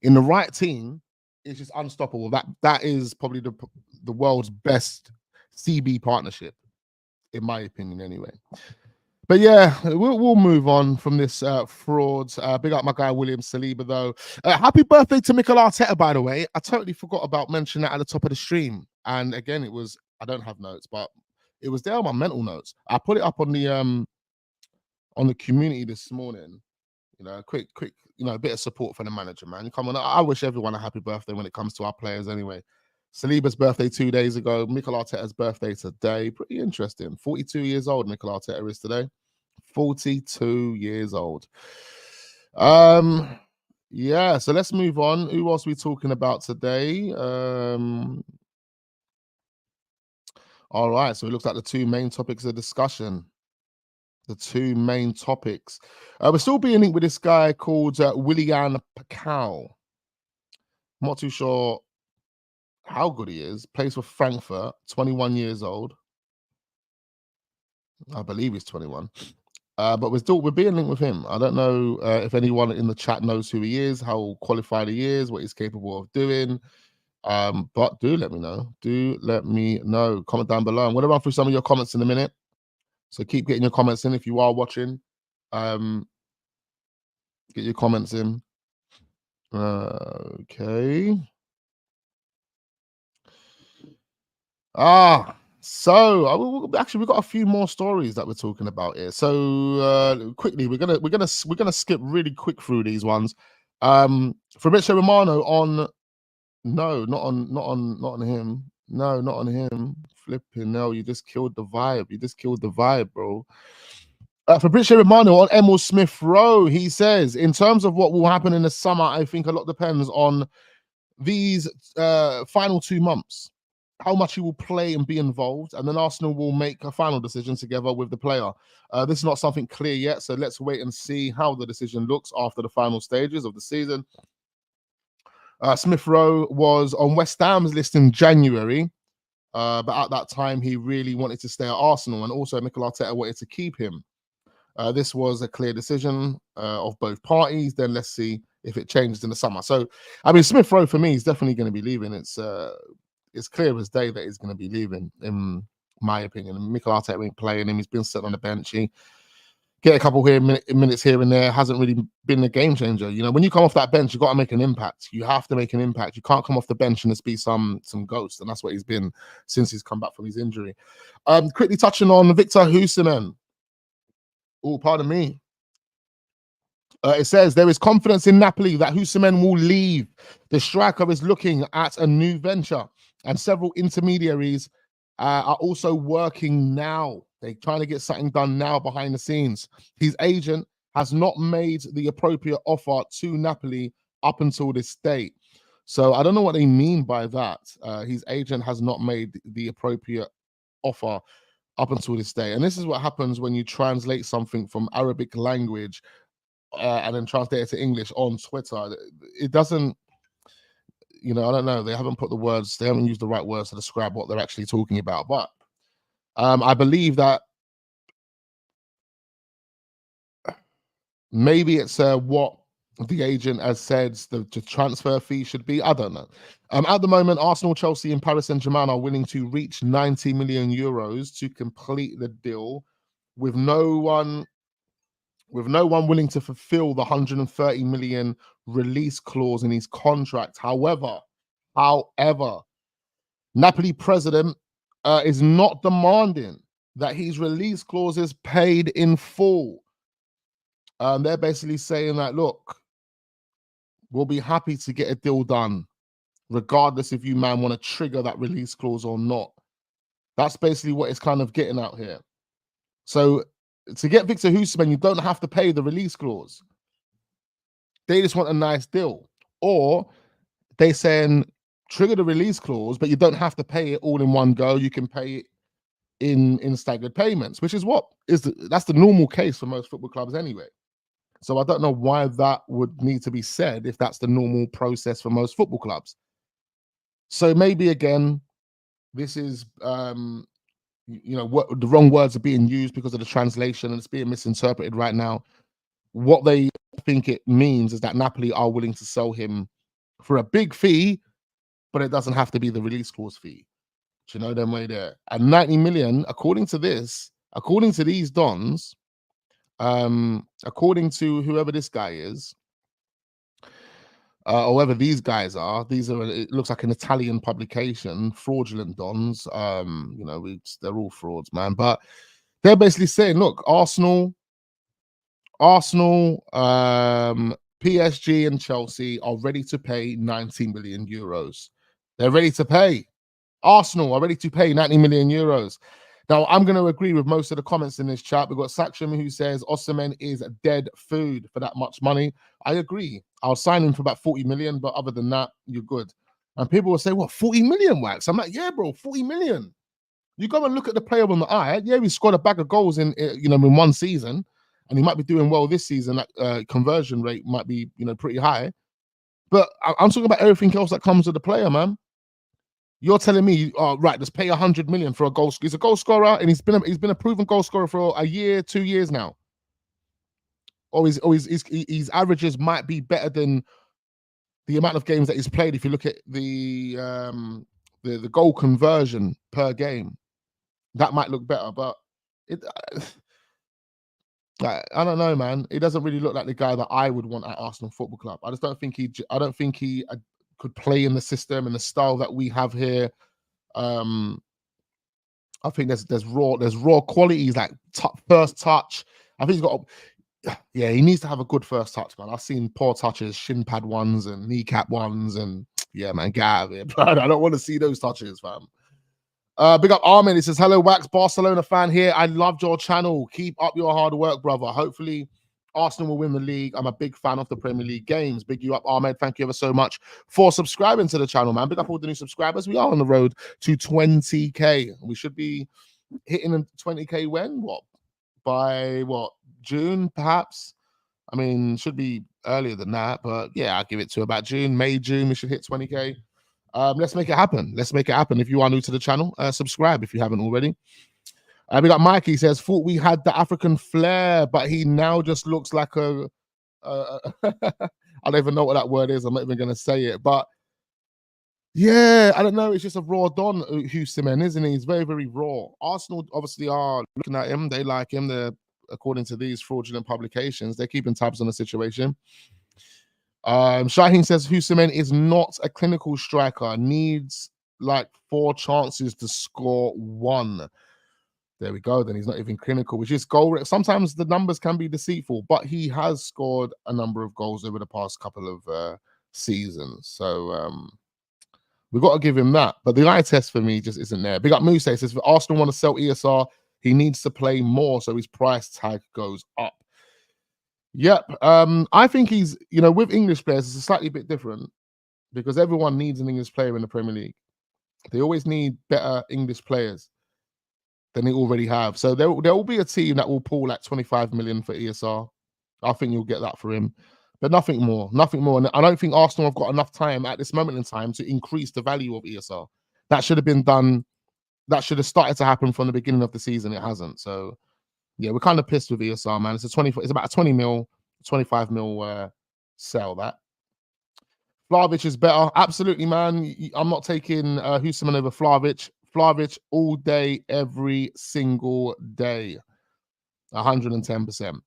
in the right team is just unstoppable. That is probably the world's best CB partnership, in my opinion, anyway. But yeah, we'll move on from this fraud. Big up my guy William Saliba, though. Happy birthday to Mikel Arteta, by the way. I totally forgot about mentioning that at the top of the stream. And again, it was, I don't have notes, but it was there on my mental notes. I put it up on the community this morning. You know, quick, you know, a bit of support for the manager, man. Come on, I wish everyone a happy birthday when it comes to our players anyway. Saliba's birthday 2 days ago. Mikel Arteta's birthday today. Pretty interesting. 42 years old, Mikel Arteta is today. 42 years old. Yeah, so let's move on. Who else are we talking about today? All right, so it looks like the two main topics of discussion. The two main topics. We're still being linked with this guy called Willian Pacau. I'm not too sure how good he is. Plays for Frankfurt, 21 years old. I believe he's 21. But we're being linked with him. I don't know if anyone in the chat knows who he is, how qualified he is, what he's capable of doing. But do let me know. Do let me know. Comment down below. I'm going to run through some of your comments in a minute. So keep getting your comments in if you are watching. Get your comments in. Okay. So actually we've got a few more stories that we're talking about here. So quickly, we're gonna skip really quick through these ones. Fabrizio Romano on not on him. No, not on him. Flipping no, you just killed the vibe. You just killed the vibe, bro. Fabrizio Romano on Emile Smith Rowe. He says, in terms of what will happen in the summer, I think a lot depends on these final 2 months, how much he will play and be involved, and then Arsenal will make a final decision together with the player. This is not something clear yet, so let's wait and see how the decision looks after the final stages of the season. Smith Rowe was on West Ham's list in January, but at that time he really wanted to stay at Arsenal, and also Mikel Arteta wanted to keep him. This was a clear decision of both parties. Then let's see if it changes in the summer. So, I mean, Smith Rowe for me is definitely going to be leaving. It's clear as day that he's going to be leaving, in my opinion. And Mikel Arteta ain't playing him. He's been sitting on the bench. He get a couple minutes here and there. Hasn't really been a game changer. You know, when you come off that bench, you got to make an impact. You have to make an impact. You can't come off the bench and just be some ghost. And that's what he's been since he's come back from his injury. Quickly touching on Victor Osimhen. Oh, pardon me. It says there is confidence in Napoli that Osimhen will leave. The striker is looking at a new venture, and several intermediaries are also working now. They're trying to get something done now behind the scenes. His agent has not made the appropriate offer to Napoli up until this date. So I don't know what they mean by that. His agent has not made the appropriate offer up until this day. And this is what happens when you translate something from Arabic language and then translate it to English on Twitter. It doesn't, you know, I don't know. They haven't put the words, they haven't used the right words to describe what they're actually talking about. But I believe that maybe it's what the agent has said the transfer fee should be. I don't know. At the moment, Arsenal, Chelsea, and Paris Saint-Germain are willing to reach 90 million euros to complete the deal, with no one willing to fulfill the 130 million release clause in his contract. However, Napoli president is not demanding that his release clauses paid in full. They're basically saying that, look, we'll be happy to get a deal done, regardless if you, man, want to trigger that release clause or not. That's basically what it's kind of getting out here. So to get Victor Osimhen, you don't have to pay the release clause. They just want a nice deal. Or they saying trigger the release clause, but you don't have to pay it all in one go. You can pay it in staggered payments, which is that's the normal case for most football clubs anyway. So I don't know why that would need to be said if that's the normal process for most football clubs. So maybe again, this is what the wrong words are being used because of the translation, and it's being misinterpreted right now. What they think it means is that Napoli are willing to sell him for a big fee, but it doesn't have to be the release clause fee. Do you know them way there? And 90 million, according to these dons, according to whoever this guy is, or whoever these guys are, it looks like an Italian publication, Fraudulent Dons. They're all frauds, man. But they're basically saying, look, Arsenal, PSG and Chelsea are ready to pay 90 million euros. They're ready to pay. Arsenal are ready to pay 90 million euros. Now, I'm going to agree with most of the comments in this chat. We've got Saksham who says Osimhen is dead food for that much money. I agree. I'll sign him for about 40 million, but other than that, you're good. And people will say, what, 40 million, Wax? I'm like, yeah, bro, 40 million. You go and look at the player on the eye. Yeah, he scored a bag of goals in one season, and he might be doing well this season. That conversion rate might be, pretty high. But I'm talking about everything else that comes with the player, man. You're telling me, right, let's pay 100 million for a goal. He's a goal scorer, and he's been a proven goal scorer for a year, 2 years now. or his averages might be better than the amount of games that he's played. If you look at the goal conversion per game, that might look better, but it. I don't know, man. It doesn't really look like the guy that I would want at Arsenal Football Club. I just don't think he. I don't think he could play in the system and the style that we have here. I think there's raw qualities like first touch. I think he's got. Yeah, he needs to have a good first touch, man. I've seen poor touches, shin pad ones and kneecap ones, and yeah, man, get out of here, bro. I don't want to see those touches, fam. Big up Armin. He says, hello, Wax Barcelona fan here. I loved your channel. Keep up your hard work, brother. Hopefully, Arsenal will win the league. I'm a big fan of the Premier League games. Big you up, Ahmed. Thank you ever so much for subscribing to the channel, man. Big up all the new subscribers. We are on the road to 20K. We should be hitting 20K when? By June, perhaps? I mean, should be earlier than that, but yeah, I'll give it to about June, May, June. We should hit 20K. Let's make it happen. Let's make it happen. If you are new to the channel, subscribe if you haven't already. We got Mikey. He says, thought we had the African flair, but he now just looks like a I don't even know what that word is. I'm not even going to say it. But yeah, I don't know. It's just a raw Don Huseman, isn't he? He's very, very raw. Arsenal obviously are looking at him. They like him. They're, according to these fraudulent publications, they're keeping tabs on the situation. Shaheen says Huseman is not a clinical striker, needs like 4 chances to score 1. There we go. Then he's not even clinical, which is goal. Sometimes the numbers can be deceitful, but he has scored a number of goals over the past couple of seasons. So we've got to give him that. But the eye test for me just isn't there. Big up Musa. He says if Arsenal want to sell ESR, he needs to play more so his price tag goes up. Yep. I think he's, with English players, it's a slightly bit different because everyone needs an English player in the Premier League. They always need better English players than they already have. So there will be a team that will pull like 25 million for ESR. I think you'll get that for him, but nothing more. And I don't think Arsenal have got enough time at this moment in time to increase the value of ESR. That should have been done. That should have started to happen from the beginning of the season. It hasn't. So yeah, we're kind of pissed with ESR, man. It's about a 20 mil, 25 mil sell that. Vlahovic is better. Absolutely, man. I'm not taking Huseman over Vlahovic. Vlahovic all day, every single day. 110%.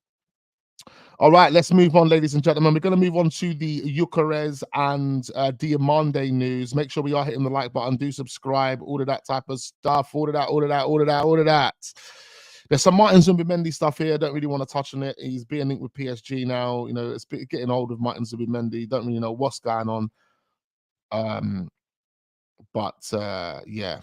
All right, let's move on, ladies and gentlemen. We're going to move on to the Gyökeres and Diomande news. Make sure we are hitting the like button. Do subscribe. All of that type of stuff. All of that. There's some Martin Zubimendi stuff here. I don't really want to touch on it. He's being linked with PSG now. It's getting old with Martin Zubimendi. Don't really know what's going on. Yeah.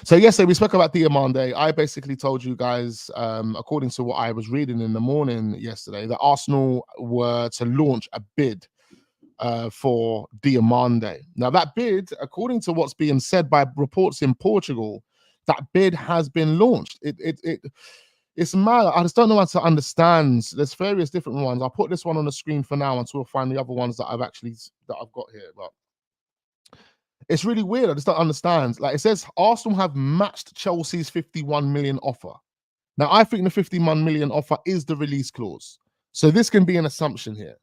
So yesterday we spoke about Diomande. I basically told you guys, according to what I was reading in the morning yesterday, that Arsenal were to launch a bid for Diomande. Now that bid, according to what's being said by reports in Portugal, that bid has been launched. It's mad. I just don't know how to understand. There's various different ones. I'll put this one on the screen for now until we'll find the other ones that I've got here. But it's really weird. I just don't understand. Like it says, Arsenal have matched Chelsea's 51 million offer. Now, I think the 51 million offer is the release clause. So this can be an assumption here.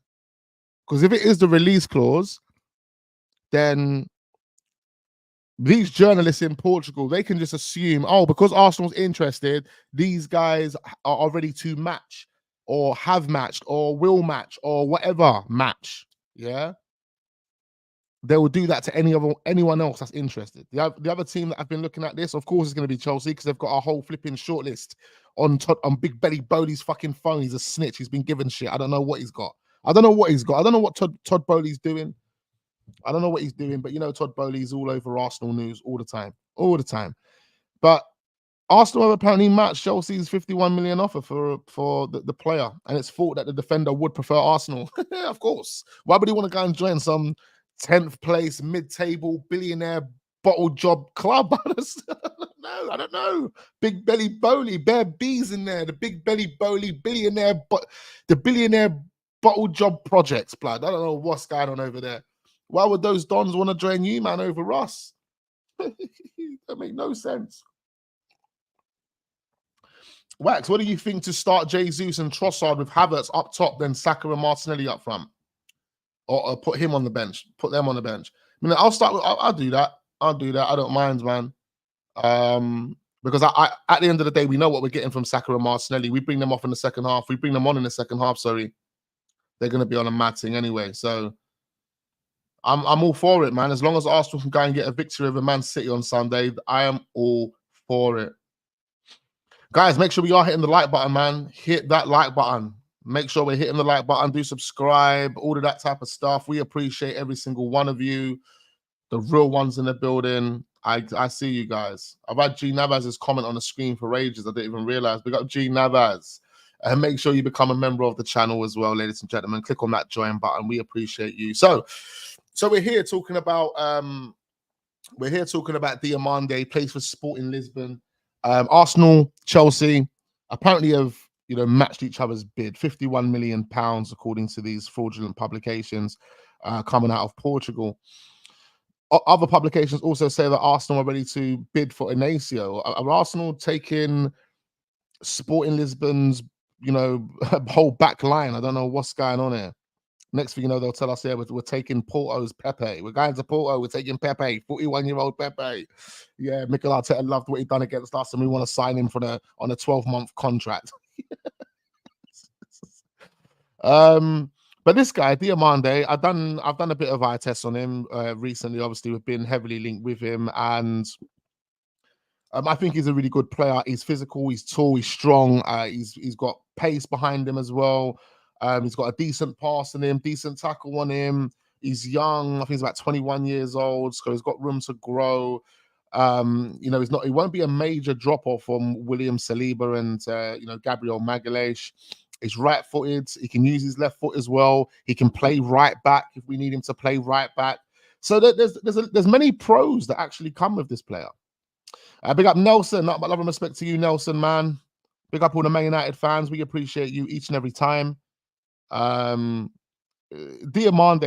Because if it is the release clause, then these journalists in Portugal, they can just assume, because Arsenal's interested, these guys are ready to match or have matched or will match or whatever match. Yeah. They will do that to anyone else that's interested. The other team that I've been looking at this, of course, is going to be Chelsea because they've got a whole flipping shortlist on Big Belly Bowley's fucking phone. He's a snitch. He's been given shit. I don't know what he's got. I don't know what Todd Bowley's doing. I don't know what he's doing, but Todd Bowley's all over Arsenal news all the time. But Arsenal have apparently matched Chelsea's 51 million offer for the player, and it's thought that the defender would prefer Arsenal. Of course. Why would he want to go and join some 10th place mid-table billionaire bottle job club? I don't know. Big Belly Bowley, bare bees in there. The Big Belly Bowley billionaire, the billionaire bottle job projects, blood. I don't know what's going on over there. Why would those dons want to join you, man, over us? That make no sense. Wax, what do you think to start Jesus and Trossard with Havertz up top, then Saka and Martinelli up front? Or put him on the bench, put them on the bench. I mean, I'll do that. I'll do that. I don't mind, man. Because I at the end of the day, we know what we're getting from Saka and Martinelli. We bring them off in the second half. We bring them on in the second half. Sorry, they're going to be on a matting anyway. So I'm all for it, man. As long as Arsenal can go and get a victory over Man City on Sunday, I am all for it. Guys, make sure we are hitting the like button, man. Hit that like button. Make sure we're hitting the like button. Do subscribe. All of that type of stuff. We appreciate every single one of you. The real ones in the building. I see you guys. I've had G Navaz's comment on the screen for ages. I didn't even realize. We got G Navaz. And make sure you become a member of the channel as well, ladies and gentlemen. Click on that join button. We appreciate you. So we're here talking about Diomande, plays for Sporting Lisbon. Arsenal, Chelsea apparently have matched each other's bid. £51 million according to these fraudulent publications coming out of Portugal. Other publications also say that Arsenal are ready to bid for Inacio. Are Arsenal taking Sporting Lisbon's, whole back line? I don't know what's going on here. Next thing you know, they'll tell us, yeah, we're taking Porto's Pepe. We're going to Porto. We're taking Pepe, 41-year-old Pepe. Yeah, Mikel Arteta loved what he'd done against us, and we want to sign him on a 12-month contract. But this guy, Diomande, I've done a bit of eye tests on him recently. Obviously, we've been heavily linked with him, and I think he's a really good player. He's physical, he's tall, he's strong. He's got pace behind him as well. He's got a decent pass on him, decent tackle on him. He's young. I think he's about 21 years old, so he's got room to grow. He won't be a major drop off from William Saliba and Gabriel Magalhaes. He's right-footed. He can use his left foot as well. He can play right back if we need him to play right back. So there's many pros that actually come with this player. Big up Nelson. Not but love and respect to you, Nelson, man. Big up all the Man United fans. We appreciate you each and every time. Diomande,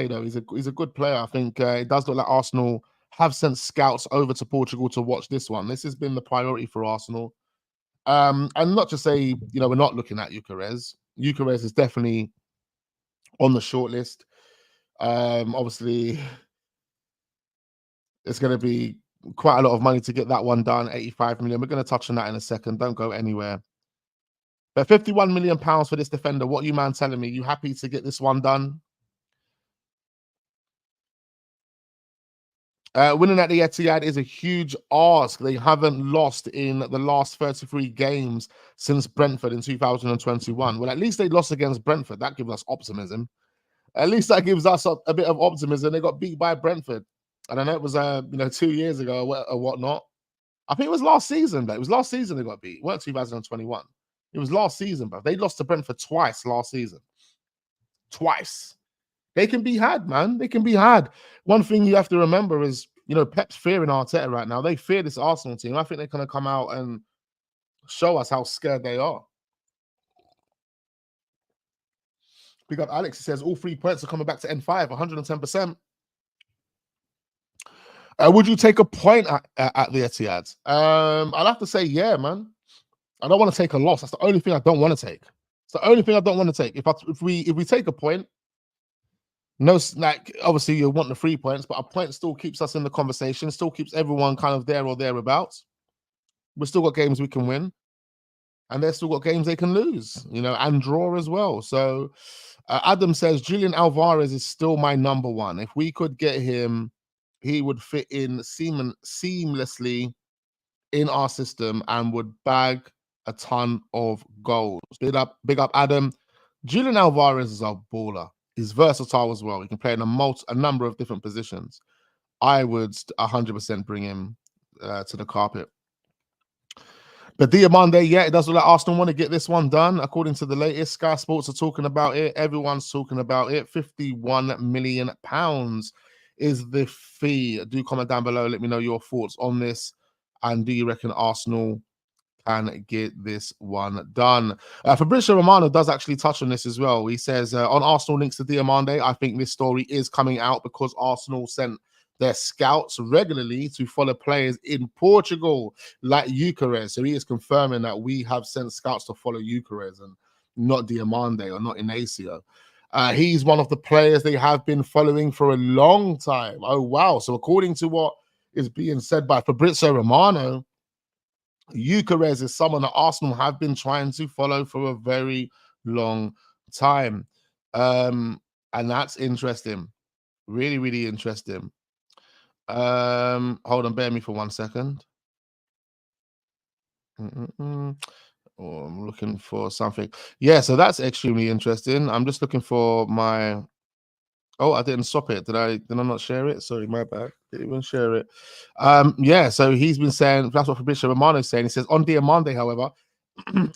though, he's a good player. I think it does look like Arsenal have sent scouts over to Portugal to watch this one. This has been the priority for Arsenal. And not to say, we're not looking at Gyökeres. Gyökeres is definitely on the shortlist. Obviously, it's going to be quite a lot of money to get that one done, 85 million. We're going to touch on that in a second. Don't go anywhere. But £51 million for this defender. What are you, man, telling me? You happy to get this one done? Winning at the Etihad is a huge ask. They haven't lost in the last 33 games since Brentford in 2021. Well, at least they lost against Brentford. That gives us optimism. At least that gives us a bit of optimism. They got beat by Brentford. I don't know, it was 2 years ago or whatnot. I think it was last season, but it was last season they got beat. It weren't 2021. It was last season, but they lost to Brentford twice last season. Twice. They can be had, man. They can be had. One thing you have to remember is, Pep's fearing Arteta right now. They fear this Arsenal team. I think they're going to come out and show us how scared they are. Big up Alex. He says all 3 points are coming back to N5, 110%. Would you take a point at the Etihad? I'll have to say, yeah, man. I don't want to take a loss. That's the only thing I don't want to take. It's the only thing I don't want to take. If we take a point, no, like obviously you want the 3 points, but a point still keeps us in the conversation, still keeps everyone kind of there or thereabouts. We've still got games we can win, and they've still got games they can lose, and draw as well. So Adam says Julian Alvarez is still my number one. If we could get him, he would fit in seamlessly in our system and would bag a ton of goals. Big up Adam. Julian Alvarez is a baller. He's versatile as well. He can play in a number of different positions. I would 100% bring him to the carpet. But Diomande, yeah, it does look like Arsenal want to get this one done. According to the latest, Sky Sports are talking about it. Everyone's talking about it. £51 million is the fee. Do comment down below. Let me know your thoughts on this. And do you reckon Arsenal can get this one done? Fabrizio Romano does actually touch on this as well. He says, on Arsenal links to Diomande, I think this story is coming out because Arsenal sent their scouts regularly to follow players in Portugal, like Gyökeres. So he is confirming that we have sent scouts to follow Gyökeres and not Diomande or not Inacio. He's one of the players they have been following for a long time. Oh, wow. So according to what is being said by Fabrizio Romano, Gyökeres is someone that Arsenal have been trying to follow for a very long time. And that's interesting. Really, really interesting. Hold on, bear me for 1 second. Oh, I'm looking for something. Yeah, so that's extremely interesting. I'm just looking for my. Oh, I didn't stop it. Did I not share it? Sorry, my bad. Didn't even share it. Yeah, so he's been saying, that's what Fabrizio Romano is saying. He says, on Diomande, however,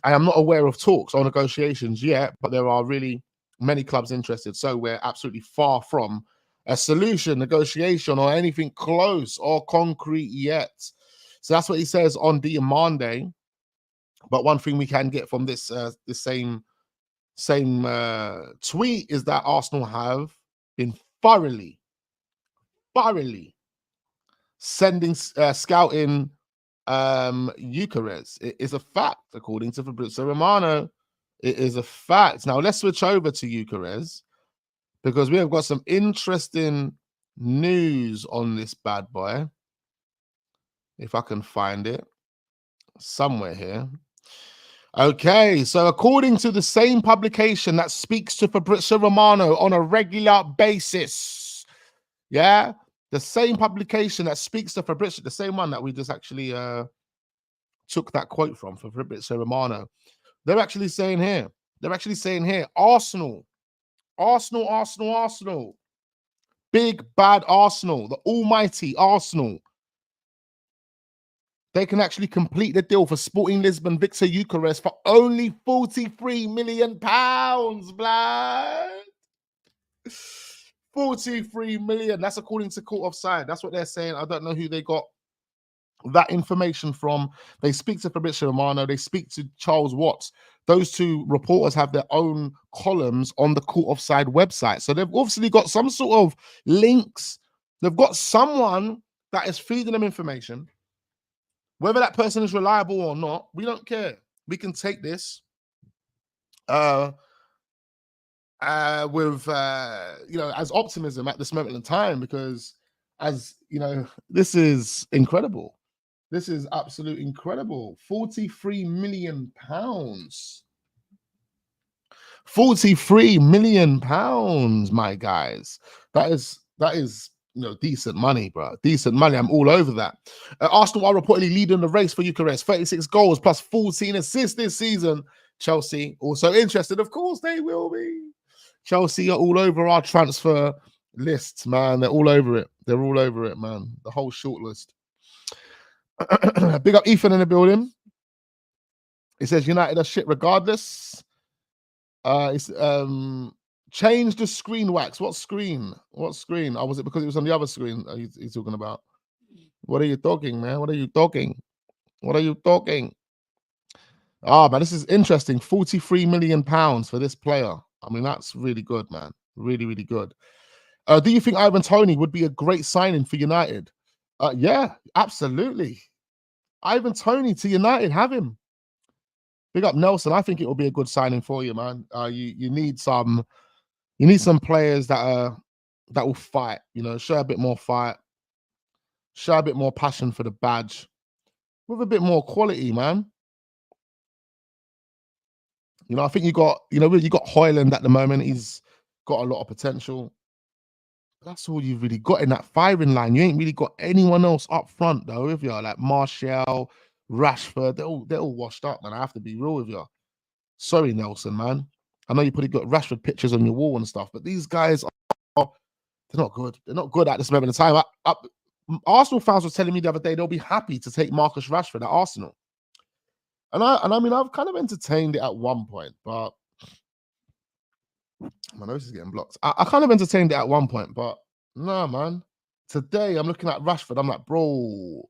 I am not aware of talks or negotiations yet, but there are really many clubs interested. So we're absolutely far from a solution, negotiation, or anything close or concrete yet. So that's what he says on Diomande. But one thing we can get from this same tweet is that Arsenal have been thoroughly scouting Gyökeres. It is a fact, according to Fabrizio Romano. It is a fact. Now let's switch over to Gyökeres because we have got some interesting news on this bad boy. If I can find it somewhere here. Okay, so according to the same publication that speaks to Fabrizio Romano on a regular basis, yeah, the same publication that speaks to Fabrizio, the same one that we just actually took that quote from for Fabrizio Romano, they're actually saying here, Arsenal, big bad Arsenal, the almighty Arsenal. They can actually complete the deal for Sporting Lisbon Victor Gyökeres for only £43 million, blood. 43 million. That's according to Court Offside. That's what they're saying. I don't know who they got that information from. They speak to Fabrizio Romano. They speak to Charles Watts. Those two reporters have their own columns on the Court Offside website. So they've obviously got some sort of links. They've got someone that is feeding them information. Whether that person is reliable or not, we don't care. We can take this with as optimism at this moment in time, because this is incredible. This is absolutely incredible. £43 million. £43 million, my guys. That is decent money, bro. Decent money. I'm all over that. Arsenal are reportedly leading the race for Gyökeres. 36 goals plus 14 assists this season. Chelsea also interested. Of course they will be. Chelsea are all over our transfer lists, man. They're all over it. They're all over it, man. The whole short list. Big up Ethan in the building. It says United are shit regardless. It's change the screen wax. What screen? What screen? Oh, was it because it was on the other screen he's talking about? What are you talking, man? What are you talking? What are you talking? Ah, man, this is interesting. £43 million for this player. I mean, that's really good, man. Really, really good. Do you think Ivan Toney would be a great signing for United? Yeah, absolutely. Ivan Toney to United, have him. Big up Nelson. I think it will be a good signing for you, man. You need some players that will fight. Show a bit more fight, show a bit more passion for the badge, with a bit more quality, man. I think you got Højlund at the moment. He's got a lot of potential. That's all you've really got in that firing line. You ain't really got anyone else up front, though, if you're like Martial, Rashford. They're all washed up, man. I have to be real with you. Sorry, Nelson, man. I know you probably got Rashford pictures on your wall and stuff, but these guys they're not good. They're not good at this moment in time. Arsenal fans were telling me the other day they'll be happy to take Marcus Rashford at Arsenal. And I mean, I've kind of entertained it at one point, but my nose is getting blocked. I kind of entertained it at one point, but no, man. Today I'm looking at Rashford. I'm like, bro,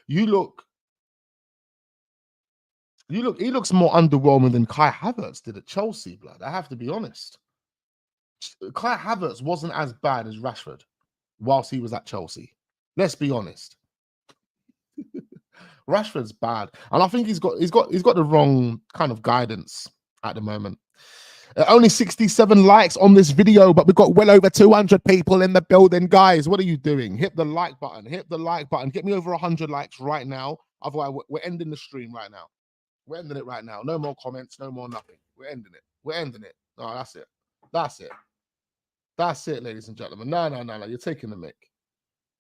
he looks more underwhelming than Kai Havertz did at Chelsea, blood. I have to be honest. Kai Havertz wasn't as bad as Rashford. whilst he was at Chelsea. Let's be honest. Rashford's bad, and I think he's got the wrong kind of guidance at the moment. Only 67 likes on this video, but we've got well over 200 people in the building, guys. What are you doing? Hit the like button. Hit the like button. Get me over 100 likes right now. Otherwise, we're ending the stream right now. We're ending it right now. No more comments. No more nothing. We're ending it. We're ending it. Oh, that's it. That's it. That's it, ladies and gentlemen. No. You're taking the mic.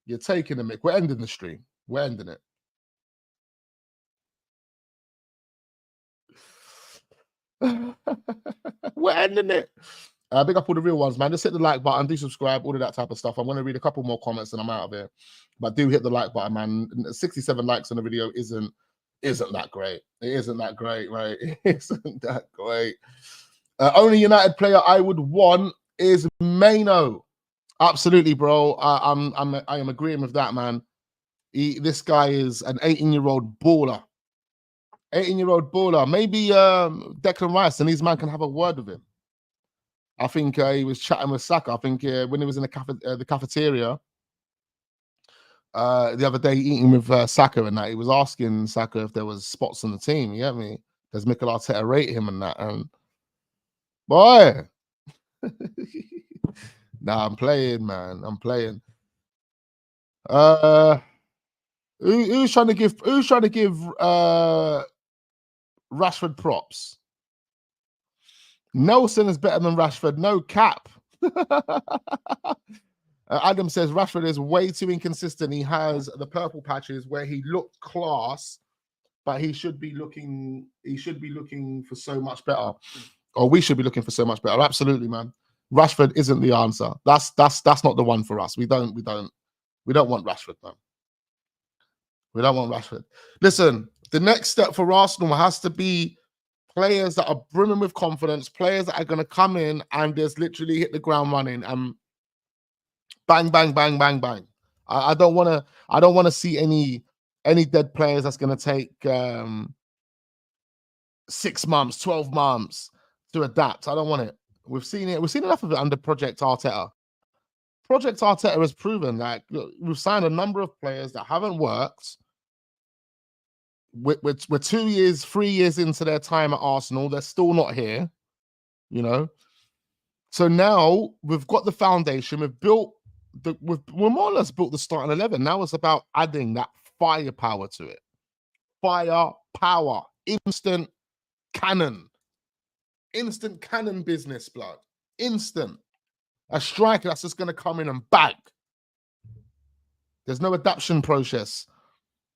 You're taking the mic. We're ending the stream. We're ending it. We're ending it. Big up all the real ones, man. Just hit the like button, do subscribe, all of that type of stuff. I'm going to read a couple more comments and I'm out of here. But do hit the like button, man. 67 likes on the video isn't that great. It isn't that great, right? It isn't that great. Only United player I would want is Maino. Absolutely, bro. I am agreeing with that, man. This guy is an 18-year-old baller. 18-year-old baller. Maybe Declan Rice and these man can have a word with him. I think he was chatting with Saka. I think when he was in the cafeteria the other day eating with Saka and that, he was asking Saka if there was spots on the team. You get me? Does Mikel Arteta rate him and that? And boy, nah, I'm playing, man. I'm playing. Who's trying to give Rashford props? Nelson is better than Rashford. No cap. Adam says Rashford is way too inconsistent. He has the purple patches where he looked class, but he should be looking for so much better. Or we should be looking for so much better. Absolutely, man. Rashford isn't the answer. That's not the one for us. We don't want Rashford, man. We don't want Rashford. Listen, the next step for Arsenal has to be players that are brimming with confidence, players that are going to come in and just literally hit the ground running and bang, bang, bang, bang, bang. I don't want to see any dead players that's going to take 6 months, 12 months to adapt. I don't want it. We've seen it. We've seen enough of it under Project Arteta. Project Arteta has proven that we've signed a number of players that haven't worked. We're 2 years, 3 years into their time at Arsenal. They're still not here, you know. So now we've got the foundation. We're more or less built the starting 11. Now it's about adding that firepower to it. Firepower, instant cannon business, blood. Instant. A striker that's just going to come in and bang. There's no adaptation process.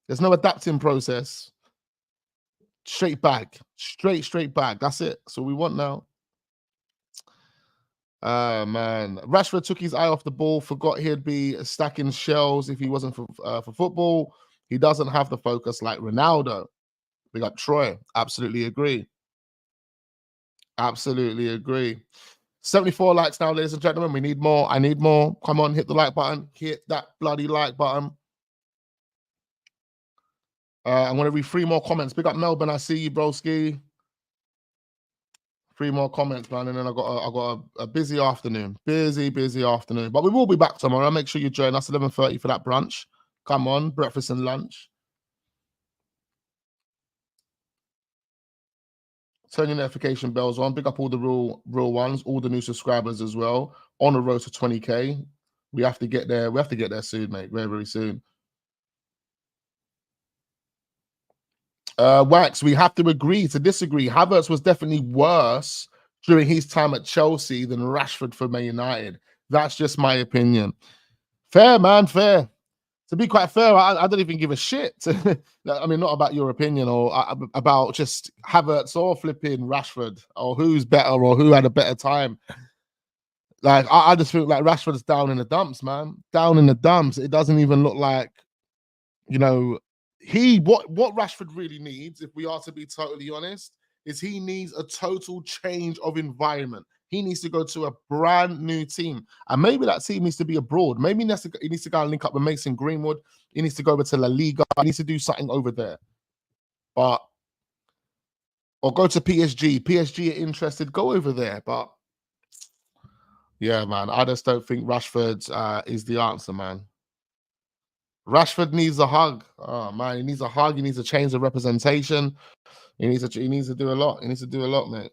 There's no adapting process. Straight back. Straight back. That's it. So we want now. Man. Rashford took his eye off the ball, forgot he'd be stacking shells if he wasn't for football. He doesn't have the focus like Ronaldo. We got Troy. Absolutely agree. Absolutely agree. 74 likes now, ladies and gentlemen. We need more. I need more. Come on, hit the like button. Hit that bloody like button. I'm going to read 3 more comments. Big up Melbourne. I see you, broski. 3 more comments, man. And then I got a busy afternoon. Busy afternoon. But we will be back tomorrow. Make sure you join us 11:30 for that brunch. Come on, breakfast and lunch. Turn your notification bells on. Big up all the real ones, all the new subscribers as well. On the road to 20K. We have to get there. We have to get there soon, mate. Very, very soon. Wax, we have to agree to disagree. Havertz was definitely worse during his time at Chelsea than Rashford for Man United. That's just my opinion. Fair, man, fair. To be quite fair, I don't even give a shit. I mean, not about your opinion or about just Havertz or flipping Rashford or who's better or who had a better time. Like, I just feel like Rashford's down in the dumps, man. Down in the dumps. It doesn't even look like, you know, what Rashford really needs, if we are to be totally honest, is he needs a total change of environment. He needs to go to a brand new team. And maybe that team needs to be abroad. Maybe he needs to go and link up with Mason Greenwood. He needs to go over to La Liga. He needs to do something over there. Or go to PSG. PSG are interested, go over there. But, Yeah, man. I just don't think Rashford is the answer, man. Rashford needs a hug. Oh man, he needs a hug. He needs a change of representation. He needs to do a lot. He needs to do a lot, mate.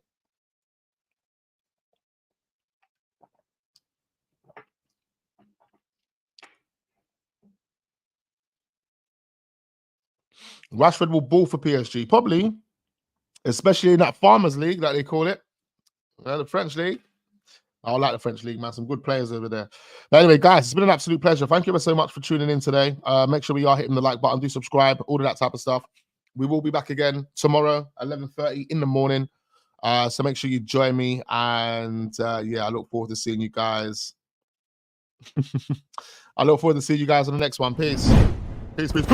Rashford will ball for PSG, probably, especially in that Farmers League that they call it, the French League. I like the French League, man. Some good players over there. But anyway, guys, it's been an absolute pleasure. Thank you so much for tuning in today. Make sure we are hitting the like button, do subscribe, all of that type of stuff. We will be back again tomorrow, 11:30 in the morning. So make sure you join me. And yeah, I look forward to seeing you guys. I look forward to seeing you guys on the next one. Peace. Peace, peace.